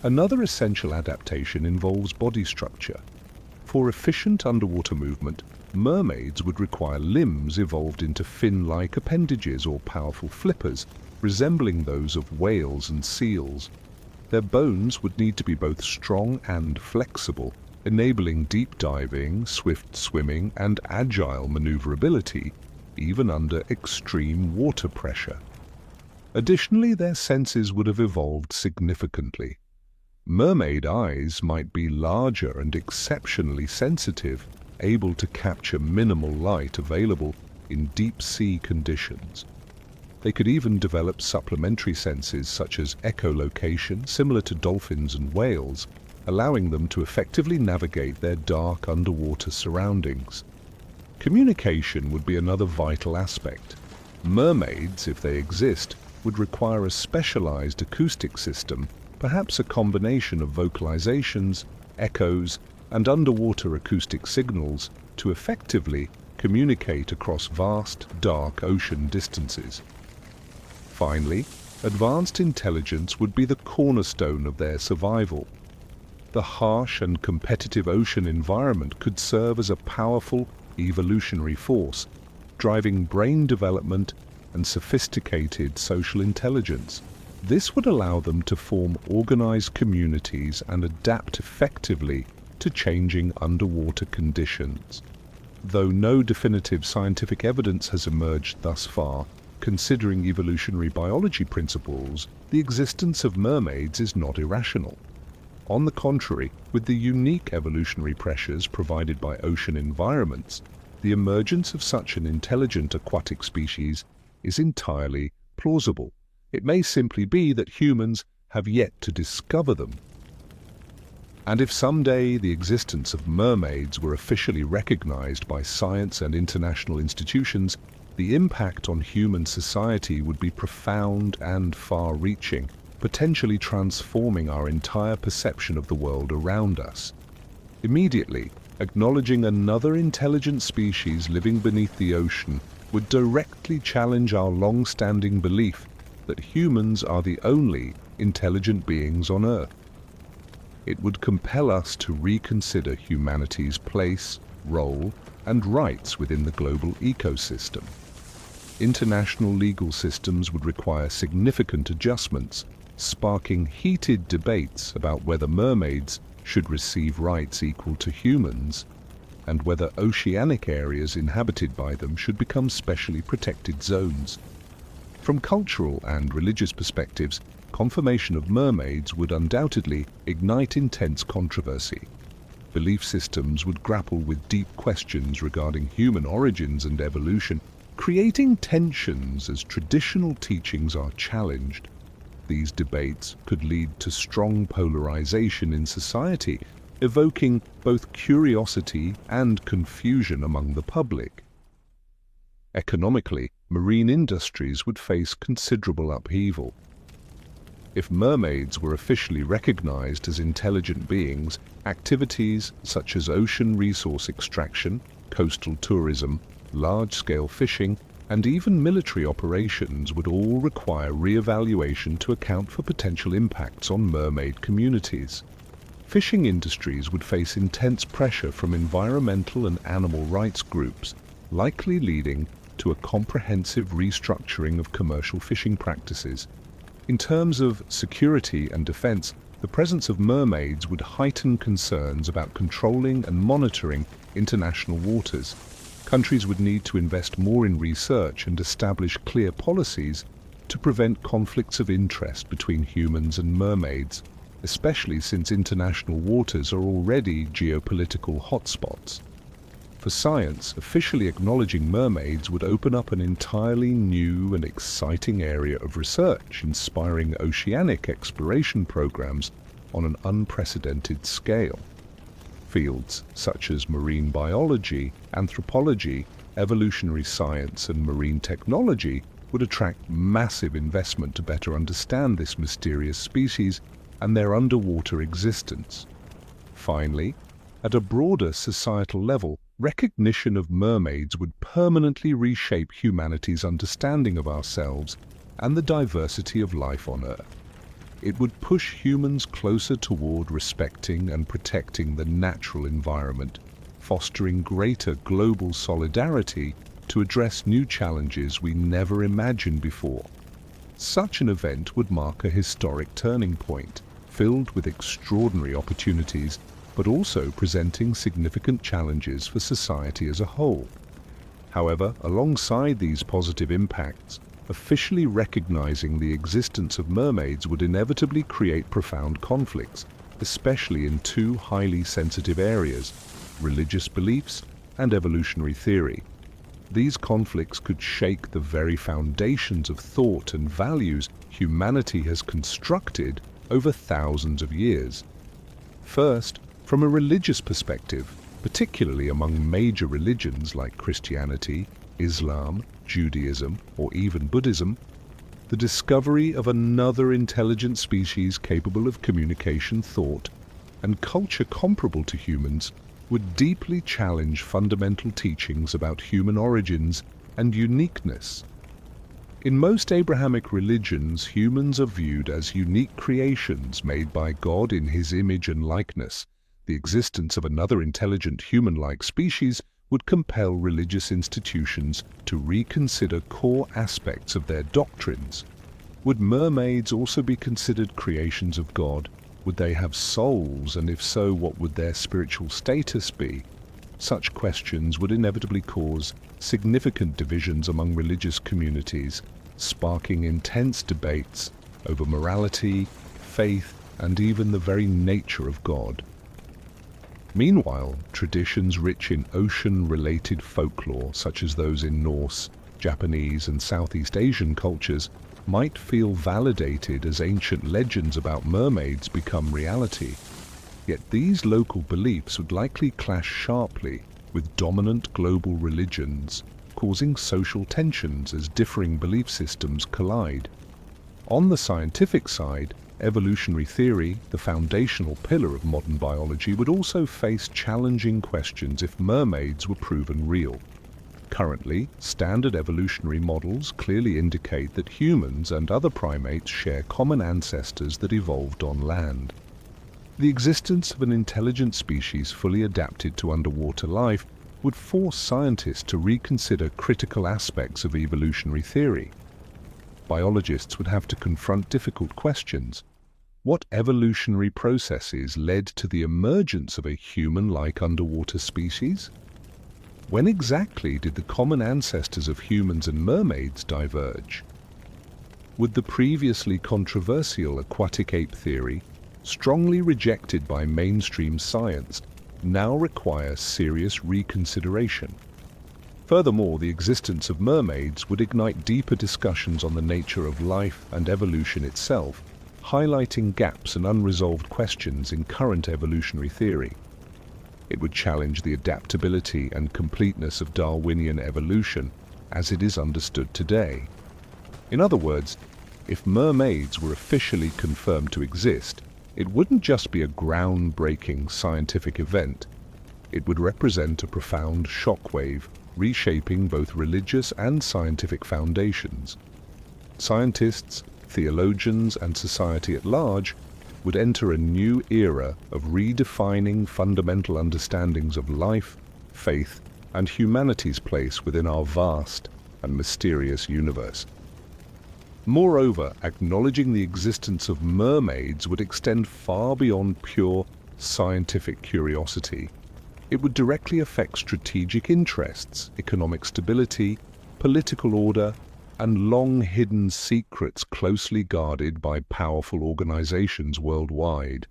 Another essential adaptation involves body structure. For efficient underwater movement, mermaids would require limbs evolved into fin-like appendages or powerful flippers, resembling those of whales and seals. Their bones would need to be both strong and flexible, enabling deep diving, swift swimming, and agile maneuverability, even under extreme water pressure. Additionally, their senses would have evolved significantly. Mermaid eyes might be larger and exceptionally sensitive, able to capture minimal light available in deep-sea conditions. They could even develop supplementary senses such as echolocation, similar to dolphins and whales, allowing them to effectively navigate their dark underwater surroundings. Communication would be another vital aspect. Mermaids, if they exist, would require a specialized acoustic system, perhaps a combination of vocalizations, echoes, and underwater acoustic signals to effectively communicate across vast, dark ocean distances. Finally, advanced intelligence would be the cornerstone of their survival. The harsh and competitive ocean environment could serve as a powerful evolutionary force, driving brain development and sophisticated social intelligence. This would allow them to form organized communities and adapt effectively to changing underwater conditions. Though no definitive scientific evidence has emerged thus far, considering evolutionary biology principles, the existence of mermaids is not irrational. On the contrary, with the unique evolutionary pressures provided by ocean environments, the emergence of such an intelligent aquatic species is entirely plausible. It may simply be that humans have yet to discover them. And if someday the existence of mermaids were officially recognized by science and international institutions, the impact on human society would be profound and far-reaching, potentially transforming our entire perception of the world around us. Immediately, acknowledging another intelligent species living beneath the ocean would directly challenge our long-standing belief that humans are the only intelligent beings on Earth. It would compel us to reconsider humanity's place, role, and rights within the global ecosystem. International legal systems would require significant adjustments, sparking heated debates about whether mermaids should receive rights equal to humans, and whether oceanic areas inhabited by them should become specially protected zones. From cultural and religious perspectives, confirmation of mermaids would undoubtedly ignite intense controversy. Belief systems would grapple with deep questions regarding human origins and evolution, creating tensions as traditional teachings are challenged. These debates could lead to strong polarization in society, evoking both curiosity and confusion among the public. Economically, marine industries would face considerable upheaval. If mermaids were officially recognized as intelligent beings, activities such as ocean resource extraction, coastal tourism, large-scale fishing, and even military operations would all require re-evaluation to account for potential impacts on mermaid communities. Fishing industries would face intense pressure from environmental and animal rights groups, likely leading to a comprehensive restructuring of commercial fishing practices. In terms of security and defense, the presence of mermaids would heighten concerns about controlling and monitoring international waters. Countries would need to invest more in research and establish clear policies to prevent conflicts of interest between humans and mermaids, especially since international waters are already geopolitical hotspots. For science, officially acknowledging mermaids would open up an entirely new and exciting area of research, inspiring oceanic exploration programs on an unprecedented scale. Fields such as marine biology, anthropology, evolutionary science, and marine technology would attract massive investment to better understand this mysterious species and their underwater existence. Finally, at a broader societal level, recognition of mermaids would permanently reshape humanity's understanding of ourselves and the diversity of life on Earth. It would push humans closer toward respecting and protecting the natural environment, fostering greater global solidarity to address new challenges we never imagined before. Such an event would mark a historic turning point, filled with extraordinary opportunities, but also presenting significant challenges for society as a whole. However, alongside these positive impacts, officially recognizing the existence of mermaids would inevitably create profound conflicts, especially in two highly sensitive areas: religious beliefs and evolutionary theory. These conflicts could shake the very foundations of thought and values humanity has constructed over thousands of years. First, from a religious perspective, particularly among major religions like Christianity, Islam, Judaism, or even Buddhism, the discovery of another intelligent species capable of communication, thought, and culture comparable to humans would deeply challenge fundamental teachings about human origins and uniqueness. In most Abrahamic religions, humans are viewed as unique creations made by God in His image and likeness. The existence of another intelligent human-like species would compel religious institutions to reconsider core aspects of their doctrines. Would mermaids also be considered creations of God? Would they have souls, and if so, what would their spiritual status be? Such questions would inevitably cause significant divisions among religious communities, sparking intense debates over morality, faith, and even the very nature of God. Meanwhile, traditions rich in ocean-related folklore, such as those in Norse, Japanese, and Southeast Asian cultures, might feel validated as ancient legends about mermaids become reality. Yet these local beliefs would likely clash sharply with dominant global religions, causing social tensions as differing belief systems collide. On the scientific side, evolutionary theory, the foundational pillar of modern biology, would also face challenging questions if mermaids were proven real. Currently, standard evolutionary models clearly indicate that humans and other primates share common ancestors that evolved on land. The existence of an intelligent species fully adapted to underwater life would force scientists to reconsider critical aspects of evolutionary theory. Biologists would have to confront difficult questions. What evolutionary processes led to the emergence of a human-like underwater species? When exactly did the common ancestors of humans and mermaids diverge? Would the previously controversial aquatic ape theory, strongly rejected by mainstream science, now require serious reconsideration? Furthermore, the existence of mermaids would ignite deeper discussions on the nature of life and evolution itself, highlighting gaps and unresolved questions in current evolutionary theory. It would challenge the adaptability and completeness of Darwinian evolution as it is understood today. In other words, if mermaids were officially confirmed to exist, it wouldn't just be a groundbreaking scientific event. It would represent a profound shockwave, reshaping both religious and scientific foundations. Scientists, theologians, and society at large would enter a new era of redefining fundamental understandings of life, faith, and humanity's place within our vast and mysterious universe. Moreover, acknowledging the existence of mermaids would extend far beyond pure scientific curiosity. It would directly affect strategic interests, economic stability, political order, and long-hidden secrets closely guarded by powerful organizations worldwide.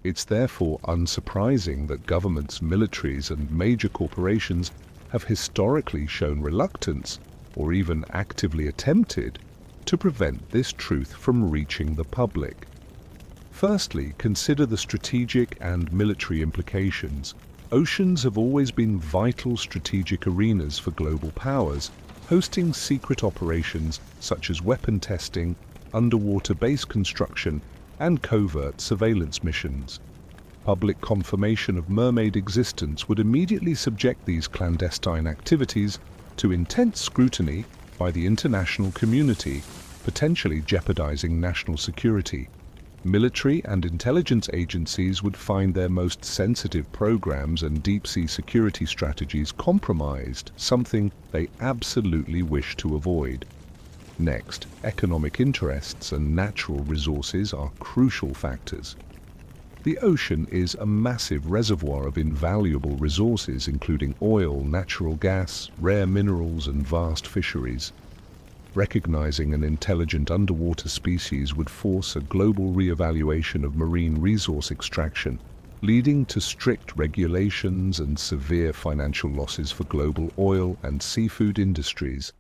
It's therefore unsurprising that governments, militaries, and major corporations have historically shown reluctance, or even actively attempted, to prevent this truth from reaching the public. Firstly, consider the strategic and military implications. Oceans have always been vital strategic arenas for global powers, hosting secret operations such as weapon testing, underwater base construction, and covert surveillance missions. Public confirmation of mermaid existence would immediately subject these clandestine activities to intense scrutiny by the international community, potentially jeopardizing national security. Military and intelligence agencies would find their most sensitive programs and deep-sea security strategies compromised, something they absolutely wish to avoid. Next, economic interests and natural resources are crucial factors. The ocean is a massive reservoir of invaluable resources, including oil, natural gas, rare minerals, and vast fisheries. Recognizing an intelligent underwater species would force a global re-evaluation of marine resource extraction, leading to strict regulations and severe financial losses for global oil and seafood industries.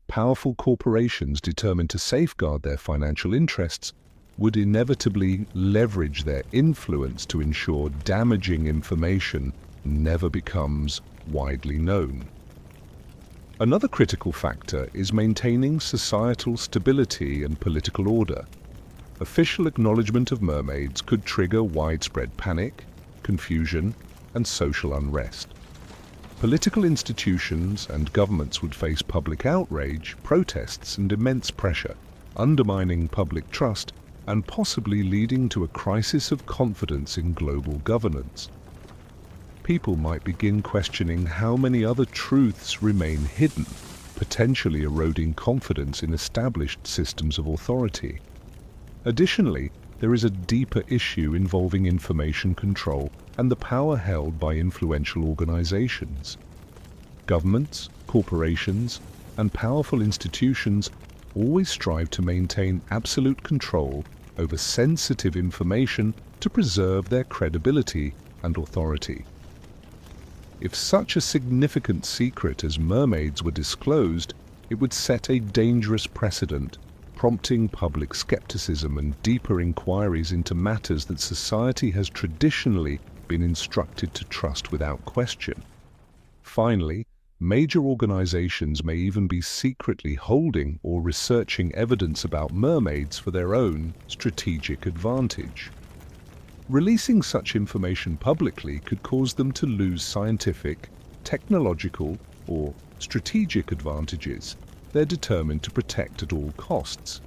Powerful corporations determined to safeguard their financial interests would inevitably leverage their influence to ensure damaging information never becomes widely known. Another critical factor is maintaining societal stability and political order. Official acknowledgement of mermaids could trigger widespread panic, confusion, and social unrest. Political institutions and governments would face public outrage, protests, and immense pressure, undermining public trust and possibly leading to a crisis of confidence in global governance. People might begin questioning how many other truths remain hidden, potentially eroding confidence in established systems of authority. Additionally, there is a deeper issue involving information control and the power held by influential organizations. Governments, corporations, and powerful institutions always strive to maintain absolute control over sensitive information to preserve their credibility and authority. If such a significant secret as mermaids were disclosed, it would set a dangerous precedent, prompting public skepticism and deeper inquiries into matters that society has traditionally been instructed to trust without question. Finally, major organizations may even be secretly holding or researching evidence about mermaids for their own strategic advantage. Releasing such information publicly could cause them to lose scientific, technological, or strategic advantages they're determined to protect at all costs.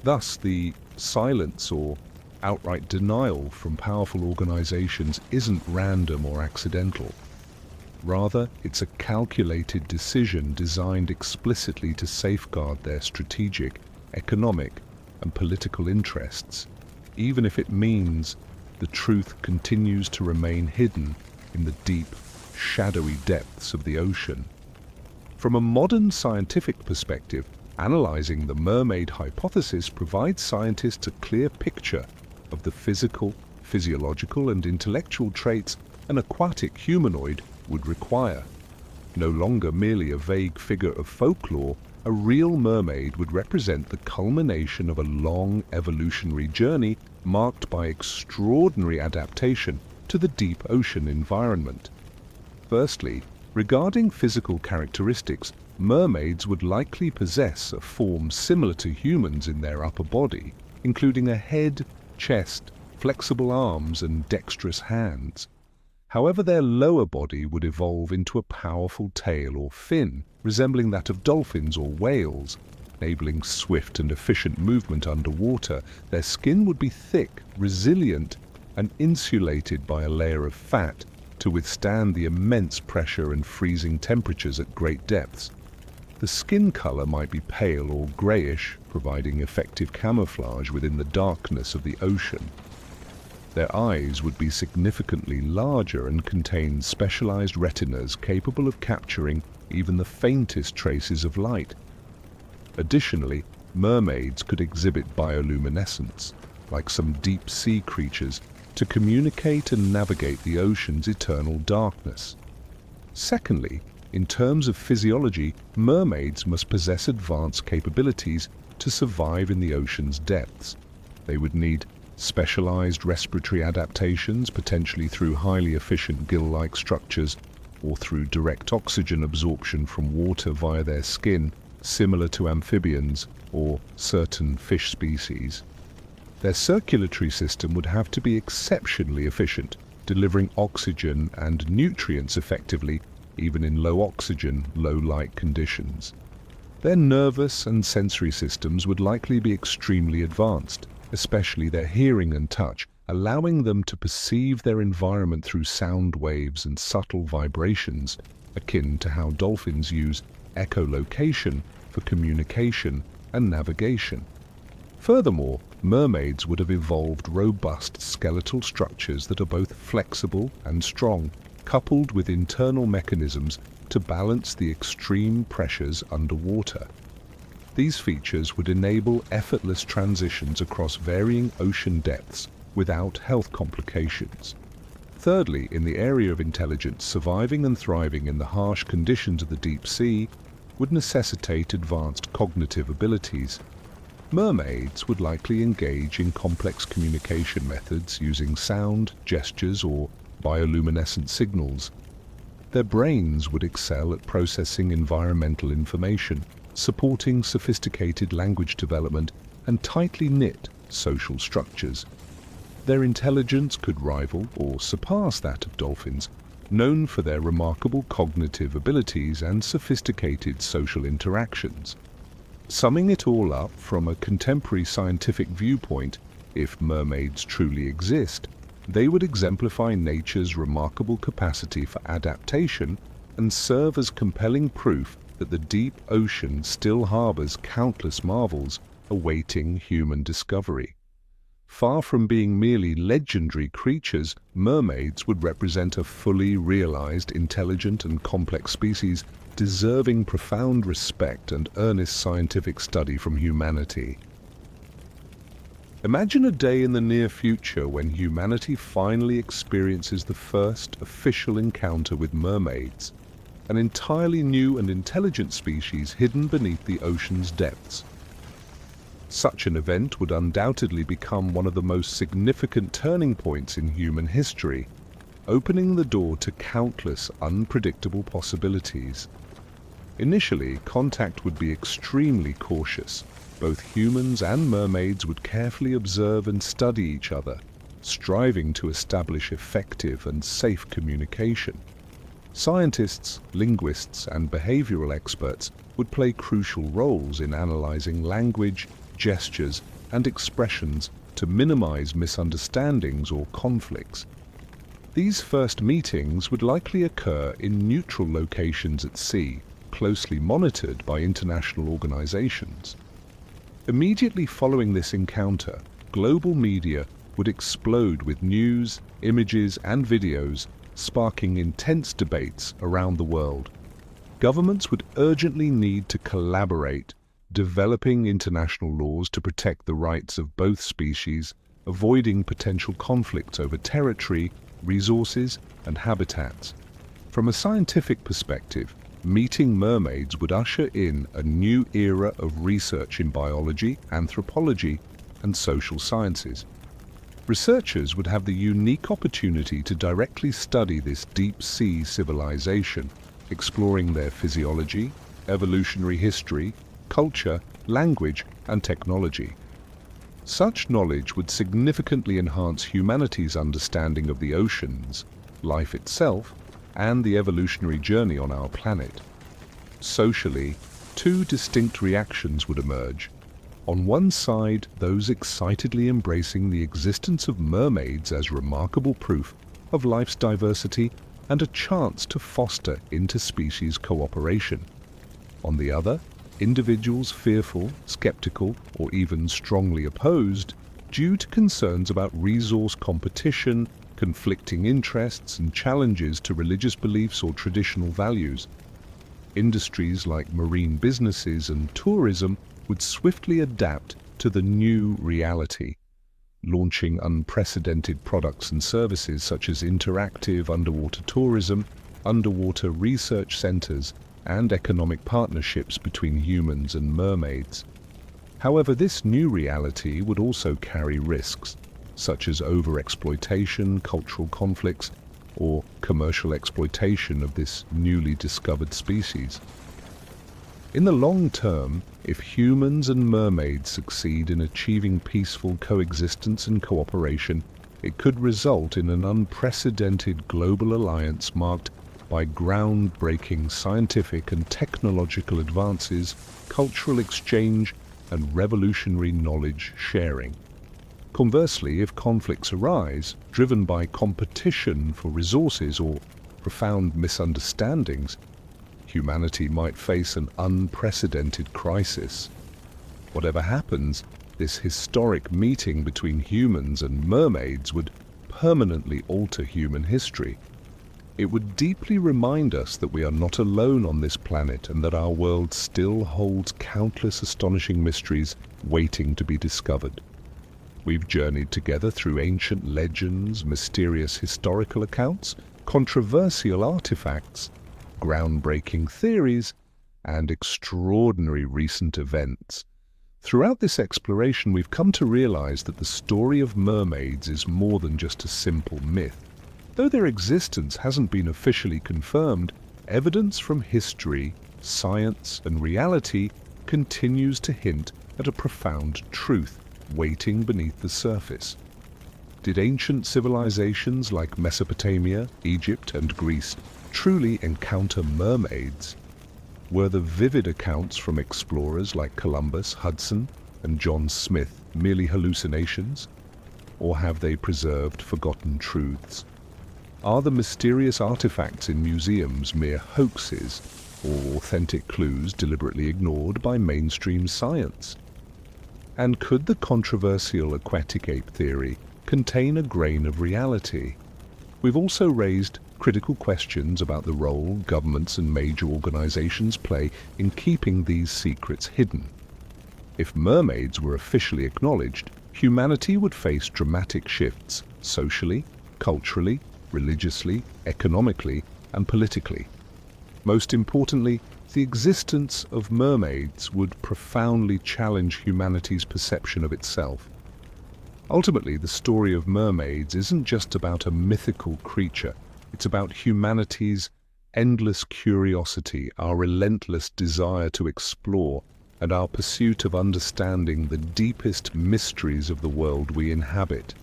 Thus, the silence or outright denial from powerful organizations isn't random or accidental. Rather, it's a calculated decision designed explicitly to safeguard their strategic, economic, and political interests, even if it means the truth continues to remain hidden in the deep, shadowy depths of the ocean. From a modern scientific perspective, analyzing the mermaid hypothesis provides scientists a clear picture of the physical, physiological, and intellectual traits an aquatic humanoid would require. No longer merely a vague figure of folklore, a real mermaid would represent the culmination of a long evolutionary journey marked by extraordinary adaptation to the deep ocean environment. Firstly, regarding physical characteristics, mermaids would likely possess a form similar to humans in their upper body, including a head, chest, flexible arms, and dexterous hands. However, their lower body would evolve into a powerful tail or fin, resembling that of dolphins or whales, enabling swift and efficient movement underwater. Their skin would be thick, resilient, and insulated by a layer of fat to withstand the immense pressure and freezing temperatures at great depths. The skin color might be pale or grayish, providing effective camouflage within the darkness of the ocean. Their eyes would be significantly larger and contain specialized retinas capable of capturing even the faintest traces of light. Additionally, mermaids could exhibit bioluminescence, like some deep-sea creatures, to communicate and navigate the ocean's eternal darkness. Secondly, in terms of physiology, mermaids must possess advanced capabilities to survive in the ocean's depths. They would need specialized respiratory adaptations, potentially through highly efficient gill-like structures or through direct oxygen absorption from water via their skin, similar to amphibians or certain fish species. Their circulatory system would have to be exceptionally efficient, delivering oxygen and nutrients effectively, even in low oxygen, low light conditions. Their nervous and sensory systems would likely be extremely advanced, especially their hearing and touch, allowing them to perceive their environment through sound waves and subtle vibrations, akin to how dolphins use echolocation for communication and navigation. Furthermore, mermaids would have evolved robust skeletal structures that are both flexible and strong, coupled with internal mechanisms to balance the extreme pressures underwater. These features would enable effortless transitions across varying ocean depths without health complications. Thirdly, in the area of intelligence, surviving and thriving in the harsh conditions of the deep sea would necessitate advanced cognitive abilities. Mermaids would likely engage in complex communication methods using sound, gestures, or bioluminescent signals. Their brains would excel at processing environmental information, supporting sophisticated language development and tightly knit social structures. Their intelligence could rival or surpass that of dolphins, known for their remarkable cognitive abilities and sophisticated social interactions. Summing it all up from a contemporary scientific viewpoint, if mermaids truly exist, they would exemplify nature's remarkable capacity for adaptation and serve as compelling proof that the deep ocean still harbors countless marvels awaiting human discovery. Far from being merely legendary creatures, mermaids would represent a fully realized, intelligent and complex species deserving profound respect and earnest scientific study from humanity. Imagine a day in the near future when humanity finally experiences the first official encounter with mermaids, an entirely new and intelligent species hidden beneath the ocean's depths. Such an event would undoubtedly become one of the most significant turning points in human history, opening the door to countless unpredictable possibilities. Initially, contact would be extremely cautious. Both humans and mermaids would carefully observe and study each other, striving to establish effective and safe communication. Scientists, linguists, and behavioral experts would play crucial roles in analyzing language, gestures, and expressions to minimize misunderstandings or conflicts. These first meetings would likely occur in neutral locations at sea, closely monitored by international organizations. Immediately following this encounter, global media would explode with news, images, and videos, sparking intense debates around the world. Governments would urgently need to collaborate, developing international laws to protect the rights of both species, avoiding potential conflicts over territory, resources, and habitats. From a scientific perspective, meeting mermaids would usher in a new era of research in biology, anthropology, and social sciences. Researchers would have the unique opportunity to directly study this deep-sea civilization, exploring their physiology, evolutionary history, culture, language, and technology. Such knowledge would significantly enhance humanity's understanding of the oceans, life itself, and the evolutionary journey on our planet. Socially, two distinct reactions would emerge. On one side, those excitedly embracing the existence of mermaids as remarkable proof of life's diversity and a chance to foster interspecies cooperation. On the other, individuals fearful, skeptical, or even strongly opposed due to concerns about resource competition, conflicting interests, and challenges to religious beliefs or traditional values. Industries like marine businesses and tourism would swiftly adapt to the new reality, launching unprecedented products and services such as interactive underwater tourism, underwater research centers, and economic partnerships between humans and mermaids. However, this new reality would also carry risks, such as overexploitation, cultural conflicts, or commercial exploitation of this newly discovered species. In the long term, if humans and mermaids succeed in achieving peaceful coexistence and cooperation, it could result in an unprecedented global alliance marked by groundbreaking scientific and technological advances, cultural exchange, and revolutionary knowledge sharing. Conversely, if conflicts arise, driven by competition for resources or profound misunderstandings, humanity might face an unprecedented crisis. Whatever happens, this historic meeting between humans and mermaids would permanently alter human history. It would deeply remind us that we are not alone on this planet and that our world still holds countless astonishing mysteries waiting to be discovered. We've journeyed together through ancient legends, mysterious historical accounts, controversial artifacts, groundbreaking theories, and extraordinary recent events. Throughout this exploration, we've come to realize that the story of mermaids is more than just a simple myth. Though their existence hasn't been officially confirmed, evidence from history, science, and reality continues to hint at a profound truth waiting beneath the surface. Did ancient civilizations like Mesopotamia, Egypt, and Greece truly encounter mermaids? Were the vivid accounts from explorers like Columbus, Hudson, and John Smith merely hallucinations? Or have they preserved forgotten truths? Are the mysterious artifacts in museums mere hoaxes or authentic clues deliberately ignored by mainstream science? And could the controversial aquatic ape theory contain a grain of reality? We've also raised critical questions about the role governments and major organizations play in keeping these secrets hidden. If mermaids were officially acknowledged, humanity would face dramatic shifts socially, culturally, religiously, economically, and politically. Most importantly, the existence of mermaids would profoundly challenge humanity's perception of itself. Ultimately, the story of mermaids isn't just about a mythical creature. It's about humanity's endless curiosity, our relentless desire to explore, and our pursuit of understanding the deepest mysteries of the world we inhabit.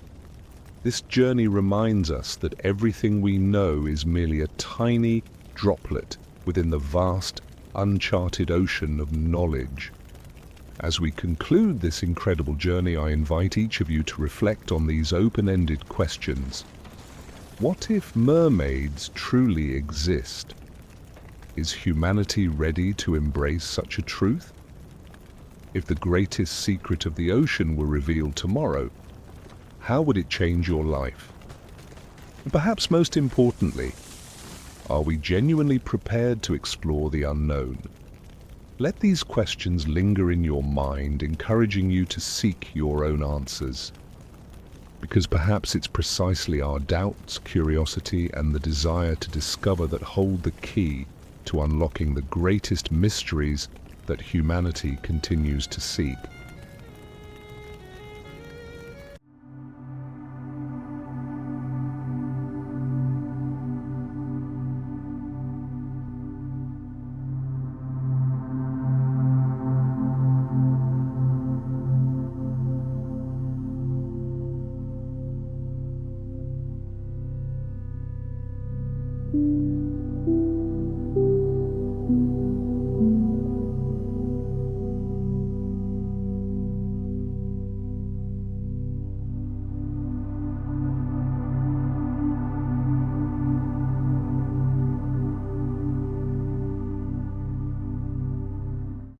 This journey reminds us that everything we know is merely a tiny droplet within the vast, uncharted ocean of knowledge. As we conclude this incredible journey, I invite each of you to reflect on these open-ended questions. What if mermaids truly exist? Is humanity ready to embrace such a truth? If the greatest secret of the ocean were revealed tomorrow, how would it change your life? And perhaps most importantly, are we genuinely prepared to explore the unknown? Let these questions linger in your mind, encouraging you to seek your own answers. Because perhaps it's precisely our doubts, curiosity, and the desire to discover that hold the key to unlocking the greatest mysteries that humanity continues to seek.